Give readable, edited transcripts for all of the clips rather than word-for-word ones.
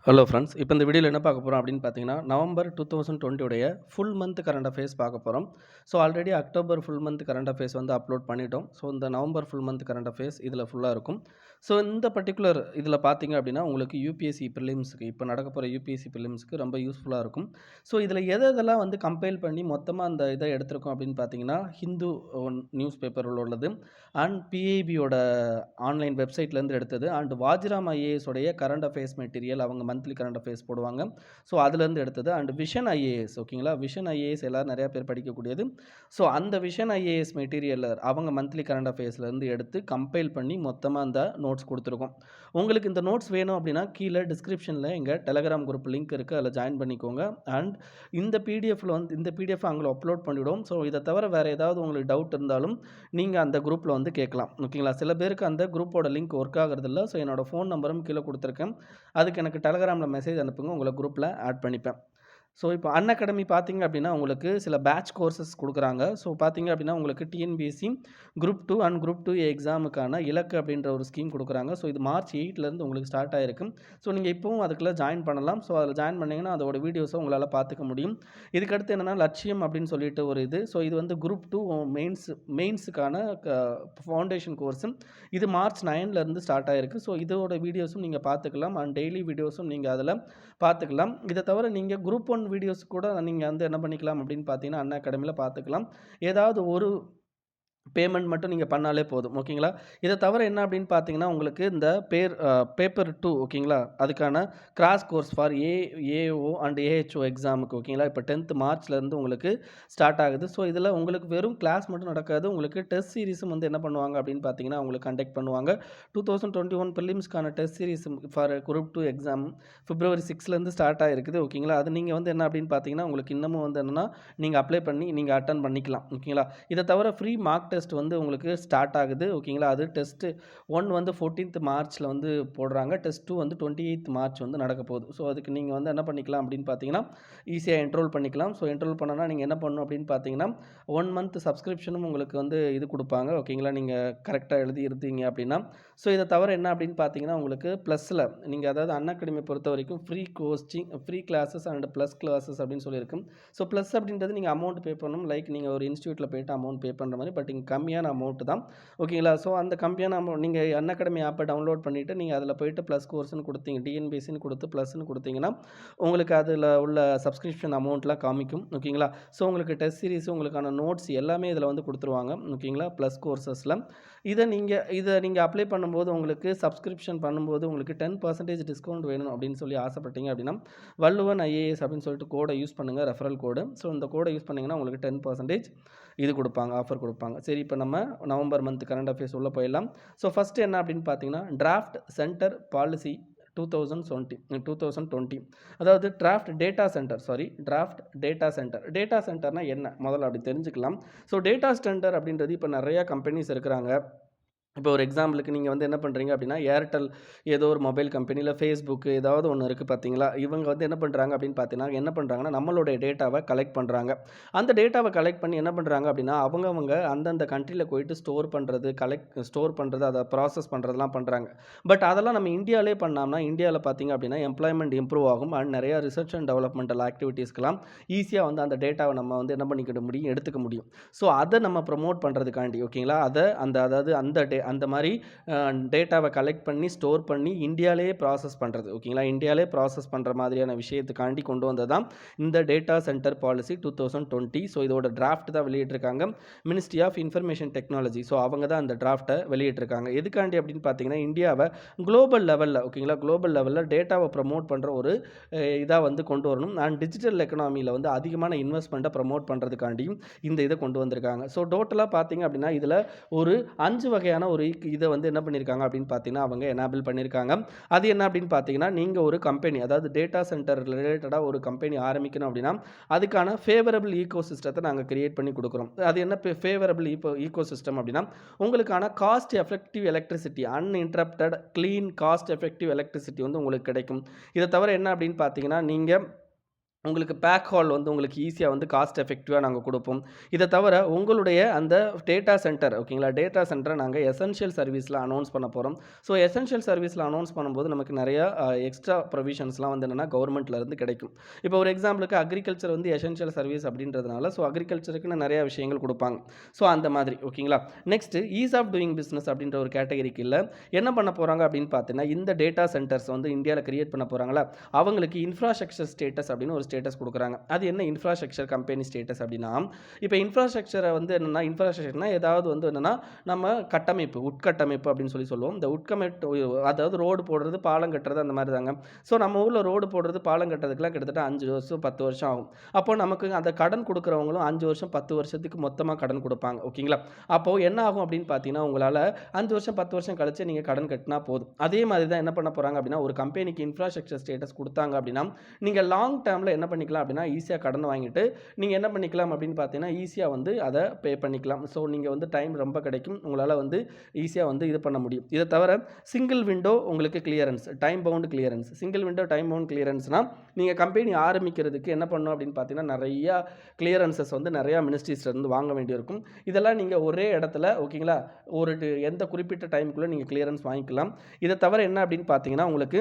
Hello friends. இப்போ இந்த வீடியோல என்ன பார்க்க போறோம் அப்படின்னு பார்த்தீங்கன்னா, நவம்பர் 2020 உடைய ஃபுல் மந்த் கரண்ட் அஃபேர்ஸ் பார்க்க போறோம். So already October full month current affairs வந்து அப்லோட் பண்ணிட்டோம். ஸோ இந்த November full month current affairs இதில ஃபுல்லா இருக்கும். ஸோ இந்த பர்ட்டிகுலர் இதில பார்த்தீங்க அப்படின்னா, உங்களுக்கு யூபிஎஸ்சி பிரிலிம்ஸ்க்கு இப்போ நடக்க போற யூபிஎஸ்சி பிரிலிம்ஸ்க்கு ரொம்ப யூஸ்ஃபுல்லா இருக்கும். ஸோ இதில எதெல்லாம் வந்து கம்பைல் பண்ணி மொத்தமா அந்த இத எடுத்திருக்கோம் அப்படின்னு பார்த்தீங்கன்னா, ஹிந்து நியூஸ் பேப்பர்ல உள்ளது அண்ட் பிஐபியோட ஆன்லைன் வெப்சைட்லேருந்து எடுத்தது அண்ட் வாஜிராம் ஐஏஎஸ் உடைய கரண்ட் அஃபேர்ஸ் மெட்டீரியல் அவங்க மந்த்லி கரண்ட் அஃபேர்ஸ் போடுவாங்க. ஸோ அதுலேருந்து எடுத்தது அண்ட் விஷன் ஐஏஎஸ் ஓகேங்களா. விஷன் ஐஏஎஸ் எல்லாரும் நிறையா பேர் படிக்கக்கூடியது. ஸோ அந்த விஷன் ஐஏஎஸ் மெட்டீரியல் அவங்க மந்த்லி கரண்ட் அஃபேர்ஸ்லேருந்து எடுத்து கம்பைல் பண்ணி மொத்தமாக அந்த நோட்ஸ் கொடுத்துருக்கோம். உங்களுக்கு இந்த நோட்ஸ் வேணும் அப்படின்னா கீழே டிஸ்கிரிப்ஷனில் எங்கள் டெலகிராம் குரூப் லிங்க் இருக்குது, அதில் ஜாயின் பண்ணிக்கோங்க. அண்ட் இந்த பிடிஎஃப்ல வந்து இந்த பிடிஎஃப் அங்கே அப்லோட் பண்ணிவிடுவோம். ஸோ இதை தவிர வேறு ஏதாவது உங்களுக்கு டவுட் இருந்தாலும் நீங்கள் அந்த குரூப்பில் வந்து கேட்கலாம் ஓகேங்களா. சில பேருக்கு அந்த குரூப்போட லிங்க் ஒர்க் ஆகுறதில்ல. ஸோ என்னோடய ஃபோன் நம்பரும் கீழே கொடுத்துருக்கேன். அதுக்கு எனக்கு டெலகிராமில் மெசேஜ் அனுப்புங்க, உங்களை குரூப்பில் ஆட் பண்ணிப்பேன். ஸோ இப்போ அன்அகாடமி பார்த்தீங்க அப்படின்னா உங்களுக்கு சில பேட்ச் கோர்சஸ் கொடுக்குறாங்க. ஸோ பார்த்தீங்க அப்படின்னா உங்களுக்கு டிஎன்பிஎஸ்சி குரூப் 2 அண்ட் குரூப் 2 எக்ஸாமுக்கான இலக்கு அப்படின்ற ஒரு ஸ்கீம் கொடுக்குறாங்க. ஸோ இது மார்ச் 8லேருந்து உங்களுக்கு ஸ்டார்ட் ஆகிருக்கு. ஸோ நீங்கள் இப்போவும் அதுக்குள்ளே ஜாயின் பண்ணலாம். ஸோ அதில் ஜாயின் பண்ணிங்கன்னா அதோட வீடியோஸை உங்களால் பார்த்துக்க முடியும். இதுக்கடுத்து என்னென்னா லட்சியம் அப்படின்னு சொல்லிட்டு ஒரு இது. ஸோ இது வந்து குரூப் 2 மெயின்ஸுக்கான ஃபவுண்டேஷன் கோர்ஸு. இது மார்ச் 9லேருந்து ஸ்டார்ட் ஆகிருக்கு. ஸோ இதோட வீடியோஸும் நீங்கள் பார்த்துக்கலாம் அண்ட் டெய்லி வீடியோஸும் நீங்கள் அதில் பார்த்துக்கலாம். இதை தவிர நீங்கள் குரூப் 1 வீடியோஸ் கூட நீங்கள் வந்து என்ன பண்ணிக்கலாம் அப்படின்னு பார்த்தீங்கன்னா அன்அகாடமியில் பார்த்துக்கலாம். ஏதாவது ஒரு பேமெண்ட் மட்டும் நீங்கள் பண்ணாலே போதும் ஓகேங்களா. இதை தவிர என்ன அப்படின்னு பார்த்தீங்கன்னா உங்களுக்கு இந்த பேப்பர் 2 ஓகேங்களா, அதுக்கான crash course for AO and AHO எக்ஸாமுக்கு ஓகேங்களா. இப்போ 10th மார்ச்லேருந்து உங்களுக்கு ஸ்டார்ட் ஆகுது. ஸோ இதில் உங்களுக்கு வெறும் கிளாஸ் மட்டும் நடக்காது, உங்களுக்கு டெஸ்ட் சீரிஸும் வந்து என்ன பண்ணுவாங்க அப்படின்னு பார்த்தீங்கன்னா உங்களுக்கு கண்டக்ட் பண்ணுவாங்க. 2021 ப்ரிலிம்ஸ்க்கான test series for group 2 exam February 6லேருந்து ஸ்டார்ட் ஆகிருக்குது ஓகேங்களா. அது நீங்கள் வந்து என்ன அப்படின்னு பார்த்தீங்கன்னா உங்களுக்கு இன்னமும் வந்து என்னென்னா நீங்கள் அப்ளை பண்ணி நீங்கள் அட்டன் பண்ணிக்கலாம் ஓகேங்களா. இதை தவிர ஃப்ரீ மார்க் டெஸ்ட் வந்து உங்களுக்கு ஸ்டார்ட் ஆகுது ஓகேங்களா. அது டெஸ்ட்டு 1 வந்து 14th மார்ச்சில் வந்து போடுறாங்க. டெஸ்ட் 2 வந்து 28th மார்ச் வந்து நடக்க போகுது. ஸோ அதுக்கு நீங்கள் வந்து என்ன பண்ணிக்கலாம் அப்படின்னு பார்த்தீங்கன்னா ஈஸியாக என்ரோல் பண்ணிக்கலாம். ஸோ என்ரோல் பண்ணனா நீங்கள் என்ன பண்ணணும் அப்படின்னு பார்த்தீங்கன்னா 1 மந்த் சப்ஸ்கிரிப்ஷனும் உங்களுக்கு வந்து இது கொடுப்பாங்க ஓகேங்களா. நீங்கள் கரெக்டாக எழுதி இருந்தீங்க அப்படின்னா. ஸோ இதை தவிர என்ன அப்படின்னு பார்த்தீங்கன்னா உங்களுக்கு ப்ளஸில் நீங்கள் அதாவது அன்அகாடமியை பொறுத்த வரைக்கும் free classes and plus classes அப்படின்னு சொல்லியிருக்கும். ஸோ ப்ளஸ் அப்படின்றது நீங்கள் அமௌண்ட் பே பண்ணணும். லைக் நீங்கள் ஒரு இன்ஸ்டியூட்டில் போய்ட்டு அமௌண்ட் பே பண்ணுற மாதிரி, பட் இங்கே கம்மியான அமௌண்ட்டு தான் ஓகேங்களா. ஸோ அந்த கம்மியான அமௌண்ட் நீங்கள் அன்அகாடமி ஆப்பை டவுன்லோட் பண்ணிவிட்டு நீங்கள் அதில் போய்ட்டு ப்ளஸ் கோர்ஸ்னு கொடுத்தீங்க, டிஎன்பிஎஸ்சின்னு கொடுத்து ப்ளஸ்ன்னு கொடுத்தீங்கன்னா உங்களுக்கு அதில் உள்ள சப்ஸ்கிரிப்ஷன் அமௌண்ட்லாம் காமிக்கும் ஓகேங்களா. ஸோ உங்களுக்கு டெஸ்ட் சீரிஸ் உங்களுக்கான நோட்ஸ் எல்லாமே இதில் வந்து கொடுத்துருவாங்க ஓகேங்களா ப்ளஸ் கோர்சஸில். இதை நீங்கள் அப்ளை பண்ணும்போது உங்களுக்கு சப்ஸ்கிரிப்ஷன் பண்ணும்போது உங்களுக்கு 10% டிஸ்கவுண்ட் வேணும் அப்படின்னு சொல்லி ஆசைப்பட்டீங்க அப்படின்னா வள்ளுவன் ஐஏஎஸ் அப்படின்னு சொல்லிட்டு கோடை யூஸ் பண்ணுங்கள், ரெஃபரல் கோடு. ஸோ இந்த கோடை யூஸ் பண்ணிங்கன்னா உங்களுக்கு 10% இது கொடுப்பாங்க, ஆஃபர் கொடுப்பாங்க. சரி, இப்போ நம்ம நவம்பர் மந்த் கரண்ட் அஃபேர்ஸ் உள்ளே போயிடலாம். ஸோ ஃபஸ்ட்டு என்ன அப்படின்னு பார்த்தீங்கன்னா டிராஃப்ட் சென்டர் பாலிசி 2020 அதாவது டிராஃப்ட் டேட்டா சென்டர். டேட்டா சென்டர்னா என்ன முதல்ல அப்படி தெரிஞ்சுக்கலாம். ஸோ டேட்டா சென்டர் அப்படின்றது இப்போ நிறையா கம்பெனிஸ் இருக்கிறாங்க. இப்போ ஒரு எக்ஸாம்பிளுக்கு நீங்கள் வந்து என்ன பண்ணுறீங்க அப்படின்னா ஏர்டெல் ஏதோ ஒரு மொபைல் கம்பெனியில் ஃபேஸ்புக்கு ஏதாவது ஒன்று இருக்குது பார்த்தீங்களா. இவங்க வந்து என்ன பண்ணுறாங்க அப்படின்னு பார்த்தீங்கன்னா நம்மளுடைய டேட்டாவை கலெக்ட் பண்ணுறாங்க. அந்த டேட்டாவை கலெக்ட் பண்ணி என்ன பண்ணுறாங்க அப்படின்னா அவங்க அந்தந்த கண்ட்ரியில் போயிட்டு ஸ்டோர் பண்ணுறது அதை ப்ராசஸ் பண்ணுறதுலாம் பண்ணுறாங்க. பட் அதெல்லாம் நம்ம இந்தியாவிலே பண்ணோம்னா இந்தியாவில் பார்த்தீங்க அப்படின்னா எம்ப்ளாய்மெண்ட் இம்ப்ரூவ் ஆகும் அண்ட் நிறையா ரிசர்ச் அண்ட் டெவலப்மெண்டல் ஆக்டிவிட்டீஸ்க்கெலாம் ஈஸியாக வந்து அந்த டேட்டாவை நம்ம வந்து என்ன பண்ணிக்கிட முடியும், எடுத்துக்க முடியும். ஸோ அதை நம்ம ப்ரமோட் பண்ணுறதுக்காண்டி ஓகேங்களா அதை அந்த மாதிரி டேட்டாவை கலெக்ட் பண்ணி ஸ்டோர் பண்ணி இந்தியாவிலேயே ப்ராசஸ் பண்ணுறது ஓகேங்களா. இந்தியாவிலே ப்ராசஸ் பண்ணுற மாதிரியான விஷயத்துக்காண்டி கொண்டு வந்தது தான் இந்த டேட்டா சென்டர் பாலிசி 2020. ஸோ இதோட டிராஃப்ட் தான் வெளியிட்டிருக்காங்க ministry of information technology. So அவங்க தான் அந்த டிராஃப்ட்டை வெளியிட்டிருக்காங்க. எதுக்காண்டி அப்படின்னு பார்த்தீங்கன்னா இந்தியாவை குளோபல் லெவலில் டேட்டாவை ப்ரமோட் பண்ணுற ஒரு இதாக வந்து கொண்டு வரணும் அண்ட் டிஜிட்டல் எக்கனாமியில் வந்து அதிகமான இன்வெஸ்ட்மெண்ட்டை ப்ரமோட் பண்ணுறதுக்காண்டியும் இந்த இதை கொண்டு வந்திருக்காங்க. ஸோ டோட்டலாக பார்த்தீங்க அப்படின்னா இதில் ஒரு 5 வகையான ஒரு இதை வந்து என்ன பண்ணியிருக்காங்க அப்படின்னு பார்த்தீங்கன்னா அவங்க எனேபிள் பண்ணியிருக்காங்க. அது என்ன அப்படின்னு பார்த்தீங்கன்னா நீங்கள் ஒரு கம்பெனி அதாவது டேட்டா சென்டர் ரிலேட்டடாக ஒரு கம்பெனி ஆரம்பிக்கணும் அப்படின்னா அதுக்கான ஃபேவரபிள் ஈகோ சிஸ்டத்தை நாங்கள் கிரியேட் பண்ணி கொடுக்குறோம். அது என்ன ஃபேவரபிள் ஈகோ சிஸ்டம் அப்படின்னா உங்களுக்கான cost effective electricity, uninterrupted clean cost effective electricity வந்து உங்களுக்கு கிடைக்கும். இதை தவிர என்ன அப்படின்னு பார்த்தீங்கன்னா நீங்கள் உங்களுக்கு பேக் ஹால் வந்து உங்களுக்கு ஈஸியா வந்து காஸ்ட் எஃபெக்டிவா நாங்க குடுப்போம். இத தவிர உங்களுடைய அந்த டேட்டா சென்டர் ஓகேங்களா, டேட்டா சென்டர நாங்க எசென்ஷியல் சர்வீஸ்ல அனவுன்ஸ் பண்ண போறோம். ஸோ எசென்ஷியல் சர்வீஸ்ல அனவுன்ஸ் பண்ணும்போது நமக்கு நெறைய எக்ஸ்ட்ரா ப்ரொவிஷன்ஸ்லாம் வந்து என்னன்னா கவர்மெண்ட்ல இருந்து கிடைக்கும். இப்போ ஒரு எக்ஸாம்பிளுக்கு அக்ரிகல்ச்சர் வந்து எசென்ஷியல் சர்வீஸ் அப்படின்றதுனால, ஸோ அக்ரிகல்ச்சருக்குன்னு நெறைய விஷயங்கள் குடுப்பாங்க. ஸோ அந்த மாதிரி ஓகேங்களா. Next ease of doing business அப்படின்ற ஒரு கேட்டகரி கீழ என்ன பண்ண போறாங்க அப்படின்னு பார்த்தீங்கன்னா, இந்த டேட்டா சென்டர்ஸ் வந்து இந்தியால கிரியேட் பண்ண போறாங்கல்ல, அவங்களுக்கு இன்ஃப்ராஸ்ட்ரக்சர் ஸ்டேட்டஸ் அப்படின்னு ஒரு ஸ்டேட்டஸ் குடுக்குறாங்க. அது என்ன இன்ஃப்ராஸ்ட்ரக்சர் கம்பெனி ஸ்டேட்டஸ் அப்படின்னா, இப்போ இன்ஃப்ராஸ்ட்ரக்சர வந்து என்னன்னா இன்ஃப்ராஸ்ட்ரக்சர்னா ஏதாவது வந்து என்னன்னா, நம்ம கட்டமைப்பு, உட்கட்டமைப்பு அப்படின்னு சொல்லுவோம். இந்த உட்கமைப்பு அதாவது ரோடு போடுறது, பாலம் கட்டுறது அந்த மாதிரி தாங்க. ஸோ நம்ம ஊர்ல ரோடு போடுறது, பாலம் கட்டுறதுக்குலாம் கிட்டத்தட்ட 5 வருஷம், 10 வருஷம் ஆகும். அப்போ நமக்கு அந்த கடன் குடுக்குறவங்களும் 5 வருஷம், 10 வருஷத்துக்கு மொத்தமா கடன் குடுப்பாங்க. ஓகேங்களா? அப்போ என்ன ஆகும் அப்படின்னு பார்த்தீங்கன்னா, உங்களால 5 வருஷம், 10 வருஷம் கழிச்சு நீங்க கடன் கட்டினா போதும். அதே மாதிரி தான் என்ன பண்ண போறாங்க அப்படின்னா, ஒரு கம்பெனிக்கு இன்ஃப்ராஸ்ட்ரக்சர் ஸ்டேட்டஸ் குடுத்தாங்க அப்படின்னா, நீங்க லாங் டேர்ம்ல என்ன பண்ணிக்கலாம் அப்படின்னா, ஈஸியா கடன் வாங்கிட்டு, நீங்க என்ன பண்ணிக்கலாம் அப்படின்னு பார்த்தீங்கன்னா, ஈஸியா வந்து அத பே பண்ணிக்கலாம். ஸோ நீங்க வந்து டைம் ரொம்ப கிடைக்கும். உங்களால வந்து ஈஸியா வந்து இது பண்ண முடியும். இத தவிர சிங்கிள் விண்டோ உங்களுக்கு clearance, time bound clearance. Single window time bound கிளியரன்ஸ்னா, நீங்க கம்பெனி ஆரம்பிக்கிறதுக்கு என்ன பண்ணணும் அப்படின்னு பார்த்தீங்கன்னா, நெறைய கிளியரன்ஸஸ் வந்து நெறைய மினிஸ்ட்ரீஸ்ல இருந்து வாங்க வேண்டியிருக்கும். இதெல்லாம் நீங்க ஒரே இடத்துல ஓகேங்களா, ஒரு எந்த குறிப்பிட்ட டைம்க்குள்ள நீங்க கிளியரன்ஸ் வாங்கிக்கலாம். இத தவிர என்ன அப்படின்னு பார்த்தீங்கன்னா, உங்களுக்கு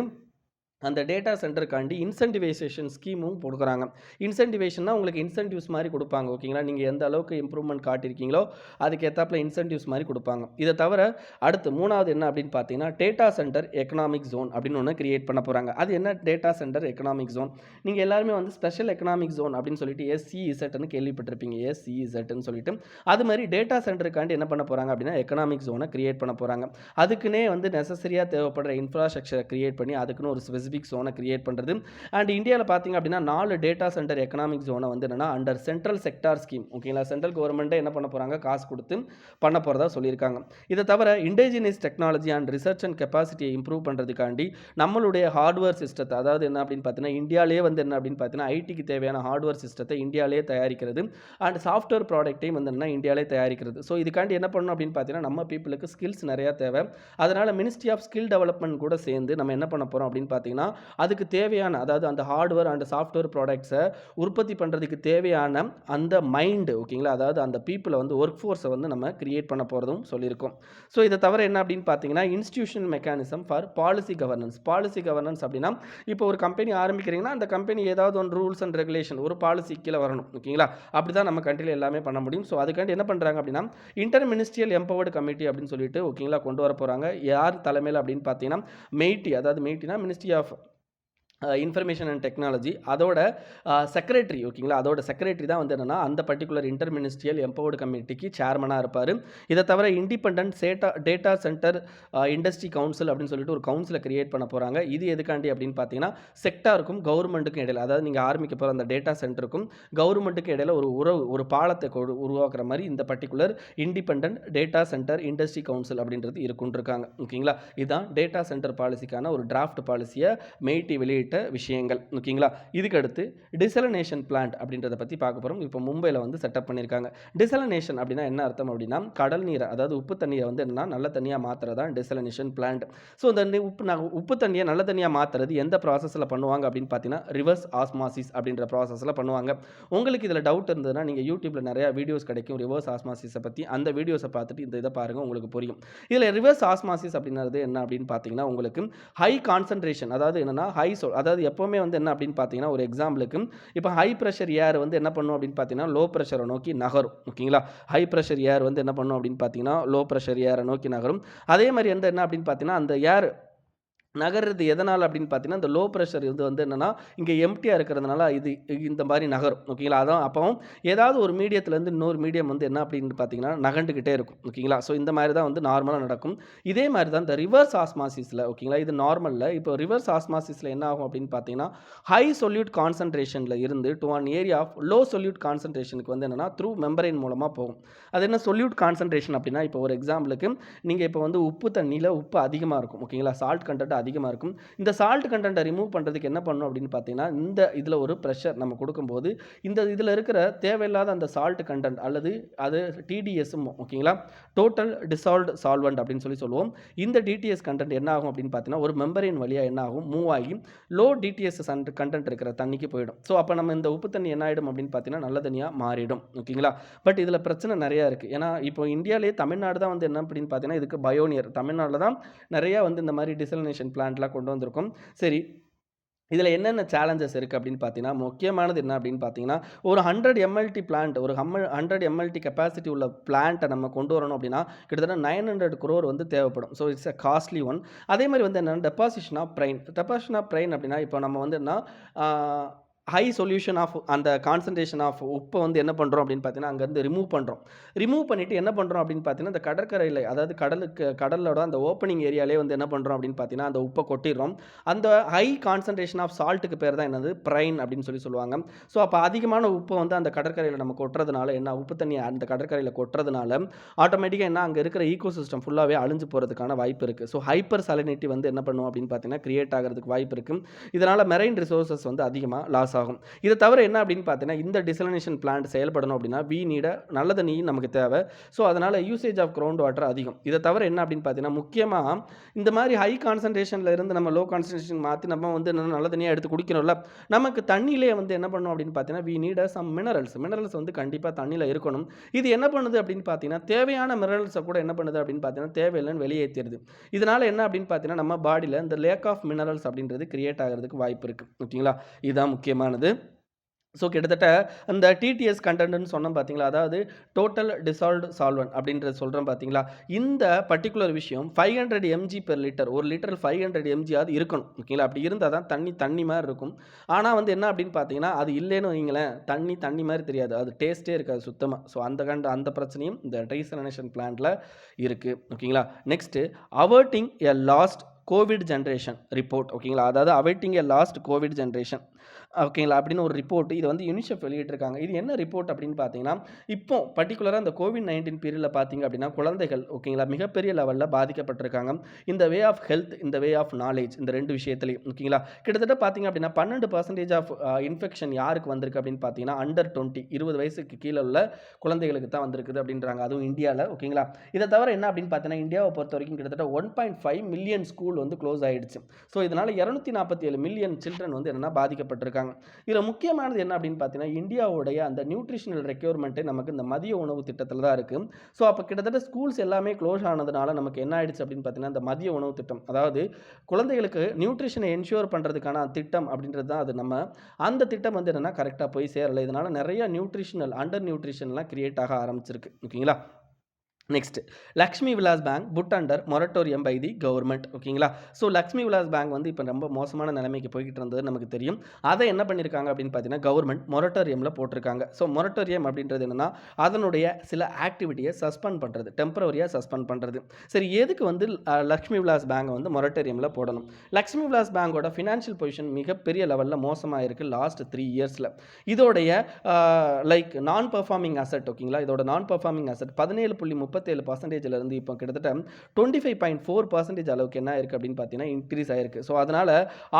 அந்த டேட்டா சென்டருக்காண்டி இன்சென்டிவைசேஷன் ஸ்கீமும் குடுக்குறாங்க. இன்சென்டிவேஷன்னா உங்களுக்கு இன்சென்டிவ்ஸ் மாரி குடுப்பாங்க. ஓகேங்களா. நீங்க எந்த அளவுக்கு இம்ப்ரூவ்மென்ட் காட்டியிருக்கீங்களோ, அதுக்கு ஏத்தாப்புல இன்சென்டிவ்ஸ் மாரி குடுப்பாங்க. இத தவிர அடுத்து 3வது என்ன அப்படின்னு பார்த்தீங்கன்னா, டேட்டா சென்டர் எக்கனாமிக் ஜோன் அப்படின்னு ஒண்ணு கிரியேட் பண்ண போறாங்க. அது என்ன டேட்டா சென்டர் எக்கனாமிக் ஜோன்? நீங்க எல்லாருமே வந்து ஸ்பெஷல் எக்கனாமிக் ஜோன் அப்படின்னு சொல்லிட்டு எஸ்இஇசட்ன்னு கேள்விப்பட்டிருப்பீங்க. எஸ்இஇசட்ன்னு சொல்லிட்டு. அது மாரி டேட்டா சென்டருக்காண்டி என்ன பண்ண போறாங்க அப்படின்னா, எக்கனாமிக் ஜோன கிரியேட் பண்ண போறாங்க. அதுக்குன்னே வந்து நெசசரியா தேவைப்படுற இன்ஃப்ராஸ்ட்ரக்சர கிரியேட் பண்ணி, அதுக்குன்னு ஒரு ஸ்பெசிஃபிக் ஜோன கிரியேட் பண்றது. அண்ட் இந்தியால பார்த்தீங்க அப்படின்னா 4 டேட்டா சென்டர் எக்கனாமிக் ஜோன வந்து என்னன்னா அண்டர் சென்ட்ரல் செக்டார் ஸ்கீம் ஓகேங்களா. சென்ட்ரல் கவர்மெண்ட்டே என்ன பண்ண போறாங்க, காசு குடுத்து பண்ண போறதா சொல்லியிருக்காங்க. இத தவிர indigenous technology and research and கெப்பாசிட்டிய இம்ப்ரூவ் பண்றதுக்காண்டி நம்மளுடைய ஹார்ட்வேர் சிஸ்டத்த அதாவது என்ன அப்படின்னு பார்த்தீங்கன்னா, இந்தியாலயே வந்து என்ன அப்படின்னு பார்த்தீங்கன்னா, ஐடிக்கு தேவையான ஹார்ட்வேர் சிஸ்டத்த இந்தியாலயே தயாரிக்கிறது. அண்ட் சாஃப்ட்வேர் ப்ராடக்ட்டையும் வந்து என்னன்னா இந்தியாலயே தயாரிக்கிறது. ஸோ இதுக்காண்டி என்ன பண்ணணும் அப்படின்னு பார்த்தீங்கன்னா, நம்ம பீப்பிளுக்கு ஸ்கில்ஸ் நெறைய தேவை. அதனால மினிஸ்ட்ரி ஆஃப் ஸ்கில் டெவலப்மென்ட் கூட சேர்ந்து நம்ம என்ன பண்ண போறோம் அப்படின்னு பார்த்தீங்கன்னா, அதுக்கு தேவையான அதாவது அந்த ஹார்ட்வேர் அண்ட் சாஃப்ட்வேர் ப்ராடக்ட்ஸ உற்பத்தி பண்றதுக்கு தேவையான அந்த மைண்ட் ஓகேங்களா, அதாவது அந்த பீப்பிள வந்து வொர்க் ஃபோர்ஸ வந்து நம்ம கிரியேட் பண்ண போறதும் சொல்லியிருக்கோம். ஸோ இத தவிர என்ன அப்படின்னு பார்த்தீங்கன்னா, institutional mechanism for policy governance. Policy governance அப்படின்னா, இப்போ ஒரு கம்பெனி ஆரம்பிக்கிறீங்கன்னா, அந்த கம்பெனி ஏதாவது ஒன் ரூல்ஸ் அண்ட் ரெகுலேஷன் ஒரு பாலிசி கீழ வரணும். ஓகேங்களா. அப்படிதான் நம்ம கண்ட்ரில எல்லாமே பண்ண முடியும். ஸோ அதுக்காண்டி என்ன பண்றாங்க அப்படின்னா, இன்டர் மினிஸ்ட்ரியல் எம்பவர்ட் கமிட்டி அப்படின்னு சொல்லிட்டு ஓகேங்களா கொண்டு வர போறாங்க. யார் தலைமையில அப்படின்னு பார்த்தீங்கன்னா, மெய்ட்டி அதாவது மெய்ட்டினா ministry of information and technology அதோட செக்ரட்டரி ஓகேங்களா, அதோட செக்ரட்டரி தான் வந்து என்னன்னா அந்த பர்ட்டிகுலர் இன்டர் மினிஸ்ட்ரியல் எம்பவர்டு கமிட்டிக்கு சேர்மனா இருப்பாரு. இத தவிர independent data centre industry council அப்படின்னு சொல்லிட்டு ஒரு கவுன்சில கிரியேட் பண்ண போறாங்க. இது எதுக்காண்டி அப்படின்னு பார்த்தீங்கன்னா, செக்டாருக்கும் கவர்மெண்ட்டுக்கும் இடையில அதாவது நீங்க ஆரம்பிக்க போற அந்த டேட்டா சென்டருக்கும் கவர்மெண்ட்டுக்கும் இடையில ஒரு உறவு ஒரு பாலத்தை உருவாக்குற மாரி இந்த particular independent data centre industry council அப்படின்றது இருக்குன்ருக்காங்க. ஓகேங்களா. இதுதான் டேட்டா சென்டர் பாலிசிக்கான ஒரு டிராஃப்ட் பாலிசிய மெய்ட்டி வெளியிட்ட விஷயங்கள். ஓகேங்களா. இதுக்கு அடுத்து டிசலினேஷன் பிளான்ட் அப்படின்றத பத்தி பார்க்க போறோம். இப்போ மும்பைல வந்து செட்டப் பண்ணியிருக்காங்க. டிசலினேஷன் அப்படின்னா என்ன அர்த்தம் அப்படின்னா, கடல் நீரை அதாவது உப்பு தண்ணீரை வந்து என்னன்னா நல்ல தண்ணியா மாத்துறது தான் டிசலினேஷன் பிளான்ட். ஸோ இந்த உப்பு தண்ணியை நல்ல தண்ணியா மாத்துறது எந்த ப்ராசஸ்ல பண்ணுவாங்க அப்படின்னு பார்த்தீங்கன்னா, ரிவர்ஸ் ஆஸ்மாசிஸ் அப்படின்ற ப்ராசஸ்ல பண்ணுவாங்க. உங்களுக்கு இதுல டவுட் இருந்ததுன்னா நீங்க யூடியூப்ல நிறைய வீடியோஸ் கிடைக்கும் ரிவர்ஸ் ஆஸ்மாசிஸை பத்தி. அந்த வீடியோஸை பார்த்துட்டு இந்த இதை பாருங்க, உங்களுக்கு புரியும். இதுல ரிவர்ஸ் ஆஸ்மாசிஸ் அப்படின்றது என்ன அப்படின்னு பார்த்தீங்கன்னா, உங்களுக்கு ஹை கான்சன்ட்ரேஷன் அதாவது என்னன்னா அதாவது எப்பவுமே வந்து என்ன அப்படின்னு பார்த்தீங்கன்னா, ஒரு எக்ஸாம்பிளுக்கு இப்போ ஹை பிரஷர் ஏர் வந்து என்ன பண்ணும் அப்படின்னு பார்த்தீங்கன்னா, லோ பிரஷரை நோக்கி நகரும். ஓகேங்களா. ஹை பிரஷர் ஏர் வந்து என்ன பண்ணும் அப்படின்னு பார்த்தீங்கன்னா, லோ பிரஷர் ஏரை நோக்கி நகரும். அதே மாதிரி வந்து என்ன அப்படின்னு பார்த்தீங்கன்னா, அந்த ஏர் நகர்றது எதனால அப்படின்னு பார்த்தீங்கன்னா, இந்த லோ பிரஷர் இது வந்து என்னன்னா, இங்க எம்ப்டியா இருக்கிறதுனால இது இந்த மாரி நகரும். ஓகேங்களா. அதான் அப்பவும் ஏதாவது ஒரு மீடியத்திலேருந்து இன்னொரு மீடியம் வந்து என்ன அப்படின்னு பார்த்தீங்கன்னா, நகண்டுக்கிட்டே இருக்கும். ஓகேங்களா. ஸோ இந்த மாரி தான் வந்து நார்மலா நடக்கும். இதே மாரி தான் இந்த ரிவர்ஸ் ஆஸ்மாசிஸ்ல ஓகேங்களா. இது நார்மல்ல. இப்போ ரிவர்ஸ் ஆஸ்மாசிஸ்ல என்ன ஆகும் அப்படின்னு பார்த்தீங்கன்னா, ஹை சொல்யூட் கான்சன்ட்ரேஷன்ல இருந்து to an area of low solute கான்சன்ட்ரேஷனுக்கு வந்து என்னன்னா, த்ரூ மெம்பரேன் மூலமா போகும். அது என்ன சொல்யூட் கான்சன்ட்ரேஷன் அப்படின்னா, இப்போ ஒரு எக்ஸாம்பிளுக்கு நீங்க இப்போ வந்து உப்பு தண்ணீல உப்பு அதிகமா இருக்கும். ஓகேங்களா. சால்ட் கன்டென்ட் அதிகமாக இருக்கும். இந்த சால்ட் கண்டென்ட்டை ரிமூவ் பண்ணுறதுக்கு என்ன பண்ணணும் அப்படின்னு பார்த்தீங்கன்னா, இதில் ஒரு ப்ரெஷர் நம்ம கொடுக்கும்போது இதில் இருக்கிற தேவையில்லாத அந்த சால்ட் கண்டென்ட் அல்லது அது டிடிஎஸ்ஸும் ஓகேங்களா, டோட்டல் டிசால்வ்டு சால்வெண்ட் அப்படின்னு சொல்லுவோம். இந்த டிடிஎஸ் கண்டென்ட் என்ன ஆகும் அப்படின்னு பார்த்தீங்கன்னா, ஒரு மெம்பரின் வழியாக என்ன ஆகும், மூவ் ஆகி லோ டிடிஎஸ் கண்டென்ட் இருக்கிற தண்ணிக்கு போயிடும். ஸோ அப்போ நம்ம இந்த உப்பு தண்ணி என்ன ஆகிடும் அப்படின்னு பார்த்தீங்கன்னா, நல்ல தண்ணியாக மாறிடும். ஓகேங்களா. பட் இதில் பிரச்சனை நிறையா இருக்குது. ஏன்னா இப்போ இந்தியாவிலேயே தமிழ்நாடு தான் வந்து என்ன அப்படின்னு பார்த்தீங்கன்னா, இதுக்கு பயோனியர். தமிழ்நாட்டில் தான் நிறையா வந்து இந்த மாதிரி டிசலினேஷன் பிளான்ட்லாம் கொண்டு வந்திருக்கும். சரி, இதில் என்னென்ன சேலஞ்சஸ் இருக்குது அப்படின்னு பார்த்தீங்கன்னா, முக்கியமானது என்ன அப்படின்னு பார்த்தீங்கன்னா, ஒரு 100 எம்எல்டி பிளான்ட், ஒரு 100 எம்எல்டி கெப்பாசிட்டி உள்ள பிளான்ட்டை நம்ம கொண்டு வரணும் அப்படின்னா கிட்டத்தட்ட 900 crore வந்து தேவைப்படும். So it's a costly one. அதே மாதிரி வந்து என்னென்னா டெபாசிஷன் ஆஃப் பிரைன் அப்படின்னா இப்போ நம்ம வந்து என்ன ஹை சொல்யூஷன் ஆஃப் அந்த கான்சன்ட்ரேஷன் ஆஃப் உப்பை வந்து என்ன பண்ணுறோம் அப்படின்னு பார்த்தீங்கன்னா, அங்கேருந்து ரிமூவ் பண்ணிவிட்டு என்ன பண்ணுறோம் அப்படின்னு பார்த்தீங்கன்னா, இந்த கடற்கரையில் அதாவது கடலோட அந்த ஓப்பனிங் ஏரியாலே வந்து என்ன பண்ணுறோம் அப்படின்னு பார்த்தீங்கன்னா, அந்த உப்பை கொட்டிடுறோம். அந்த ஹை கான்சன்ட்ரேஷன் ஆஃப் சால்ட்டுக்கு பேர் தான் என்னது, பிரைன் அப்படின்னு சொல்லுவாங்க. ஸோ அப்போ அதிகமான உப்பை வந்து அந்த கடற்கரையில் நம்ம கொட்டுறதுனால என்ன, உப்பு தண்ணியை அந்த கடற்கரையில் கொட்டுறதுனால ஆட்டோமேட்டிக்காக என்ன, அங்கே இருக்கிற ஈகோசிஸ்டம் ஃபுல்லாகவே அழிஞ்சு போகிறதுக்கான வாய்ப்பு இருக்குது. ஸோ ஹைப்பர் சாலினிட்டி வந்து என்ன பண்ணும் அப்படின்னு பார்த்தீங்கன்னா, கிரியேட் ஆகிறதுக்கு வாய்ப்பு இருக்குது. இதனால் மெரைன் ரிசோர்ஸஸ் வந்து அதிகமாக லாஸ் ஆகும். இதை தவிர என்ன அப்படின்னு பார்த்தீங்கன்னா, இந்த டிசலினேஷன் பிளான்ட் செயல்படணும் அப்படின்னா வி நீட நல்ல தண்ணி நமக்கு தேவை. ஸோ அதனால் யூசேஜ் ஆஃப் கிரவுண்ட் வாட்டர் அதிகம். இதை தவிர என்ன அப்படின்னு பார்த்தீங்கன்னா, முக்கியமாக இந்த மாதிரி ஹை கான்சன்ட்ரேஷனில் இருந்து நம்ம லோ கான்சன்ட்ரேஷன் மாற்றி நம்ம வந்து நல்ல தண்ணியாக எடுத்து குடிக்கணும்ல, நமக்கு தண்ணியிலே வந்து என்ன பண்ணணும் அப்படின்னு பார்த்தீங்கன்னா, வி நீட சம் மினரல்ஸ் வந்து கண்டிப்பாக தண்ணியில் இருக்கணும். இது என்ன பண்ணுது அப்படின்னு பார்த்தீங்கன்னா, தேவையான மினரல்ஸை கூட என்ன பண்ணுது அப்படின்னு பார்த்தீங்கன்னா, தேவையில்லைன்னு வெளியேற்றிடுது. இதனால் என்ன அப்படின்னு பார்த்தீங்கன்னா, நம்ம பாடியில் இந்த லேக் ஆஃப் மினரல்ஸ் அப்படின்றது கிரியேட் ஆகிறதுக்கு வாய்ப்பு இருக்குது. ஓகேங்களா, இதுதான் முக்கியமானது. ஸோ கிட்டத்தட்ட அந்த டிடிஎஸ் கண்டென்ட்னு சொன்னோம் பார்த்தீங்களா, அதாவது டோட்டல் டிசால்வ்டு சால்வெண்ட் அப்படின்றது சொல்கிறோம் பார்த்தீங்களா, இந்த பர்டிகுலர் விஷயம் 500 mg per லிட்டர், ஒரு லிட்டர் 500 mg அது இருக்கணும். ஓகேங்களா, அப்படி இருந்தால் தான் தண்ணி மாதிரி இருக்கும். ஆனால் வந்து என்ன அப்படின்னு பார்த்தீங்கன்னா, அது இல்லைன்னு வைங்களேன், தண்ணி மாதிரி தெரியாது, அது டேஸ்ட்டே இருக்காது சுத்தமாக. ஸோ அந்த பிரச்சனையும் இந்த டிசலினேஷன் பிளான்ட்டில் இருக்குது. ஓகேங்களா. நெக்ஸ்ட்டு அவர்ட்டிங் எ லாஸ்ட் கோவிட் ஜென்ரேஷன் ரிப்போர்ட். ஓகேங்களா, அதாவது awaiting a last Covid generation. ஓகேங்களா, அப்படின்னு ஒரு ரிப்போர்ட் இது வந்து யுனிசெஃப் வெளியிட்டிருக்காங்க. இது என்ன ரிப்போர்ட் அப்படின்னு பார்த்தீங்கன்னா, இப்போ பர்டிகுலராக இந்த COVID-19 பீரியடில் பார்த்தீங்க அப்படின்னா குழந்தைகள் ஓகேங்களா மிகப்பெரிய லெவலில் பாதிக்கப்பட்டிருக்காங்க. இந்த வே ஆஃப் ஹெல்த், இந்த வே ஆஃப் நாலேஜ், இந்த ரெண்டு விஷயத்துலையும் ஓகேங்களா. கிட்டத்தட்ட பார்த்தீங்க அப்படின்னா 12% ஆஃப் இன்ஃபெக்ஷன் யாருக்கு வந்திருக்கு அப்படின்னு பார்த்தீங்கன்னா அண்டர் 20 வயசுக்கு கீழே உள்ள குழந்தைகளுக்கு தான் வந்திருக்குது அப்படின்றாங்க, அதுவும் இந்தியாவில். ஓகேங்களா, இதை தவிர என்ன அப்படின்னு பார்த்தீங்கன்னா, இந்தியாவை பொறுத்த வரைக்கும் கிட்டத்தட்ட 1.5 மில்லியன் ஸ்கூல் வந்து க்ளோஸ் ஆகிடுச்சு. ஸோ இதனால் 247 மில்லியன் சில்ட்ரன் வந்து என்னென்னா பாதிக்கப்பட்டிருக்காங்க. இதில் முக்கியமானது என்ன அப்படின்னு பார்த்தீங்கன்னா, இந்தியாவுடைய அந்த நியூட்ரிஷனல் ரெக்யர்மெண்ட்டே நமக்கு இந்த மதிய உணவு திட்டத்தில் தான் இருக்குது. ஸோ அப்போ கிட்டத்தட்ட ஸ்கூல்ஸ் எல்லாமே க்ளோஸ் ஆனதுனால நமக்கு என்ன ஆயிடுச்சு அப்படின்னு பார்த்தீங்கன்னா, இந்த மதிய உணவு திட்டம், அதாவது குழந்தைகளுக்கு நியூட்ரிஷனை என்ஷூர் பண்ணுறதுக்கான திட்டம் அப்படின்றது தான் அது. அந்த திட்டம் வந்து என்னென்னா கரெக்டாக போய் சேரலை. இதனால் நிறைய அண்டர் நியூட்ரிஷன்லாம் கிரியேட் ஆக ஆரம்பிச்சிருக்கு. ஓகேங்களா. Next, Lakshmi Vilas bank put under moratorium by the government. ஓகேங்களா. ஸோ லக்ஷ்மி விலாஸ் பேங்க் வந்து இப்போ ரொம்ப மோசமான நிலைமைக்கு போய்கிட்டு இருந்தது நமக்கு தெரியும். அதை என்ன பண்ணியிருக்காங்க அப்படின்னு பார்த்தீங்கன்னா, கவர்மெண்ட் மொரட்டோரியமில் போட்டிருக்காங்க. ஸோ மொரட்டோரியம் அப்படின்றது என்னென்னா, அதனுடைய சில ஆக்டிவிட்டியை சஸ்பெண்ட் பண்ணுறது, டெம்பரவரியாக சஸ்பெண்ட் பண்ணுறது. சரி, எதுக்கு வந்து லக்ஷ்மி விலாஸ் பேங்கை வந்து மொரட்டோரியமில் போடணும்? லக்ஷ்மி விலாஸ் பேங்கோட ஃபினான்ஷியல் பொசிஷன் மிகப்பெரிய லெவலில் மோசமாக இருக்குது லாஸ்ட் 3 இயர்ஸில். இதோடைய நான் பெர்ஃபார்மிங் அசெட், ஓகேங்களா, இதோட நான் பெர்ஃபார்மிங் அசெட் 17.37% இப்போ கிட்டத்தட்ட 25.4% அளவுக்கு என்ன இருக்குது அப்படின்னு பார்த்தீங்கன்னா இன்க்ரீஸ் ஆயிருக்கு. ஸோ அதனால்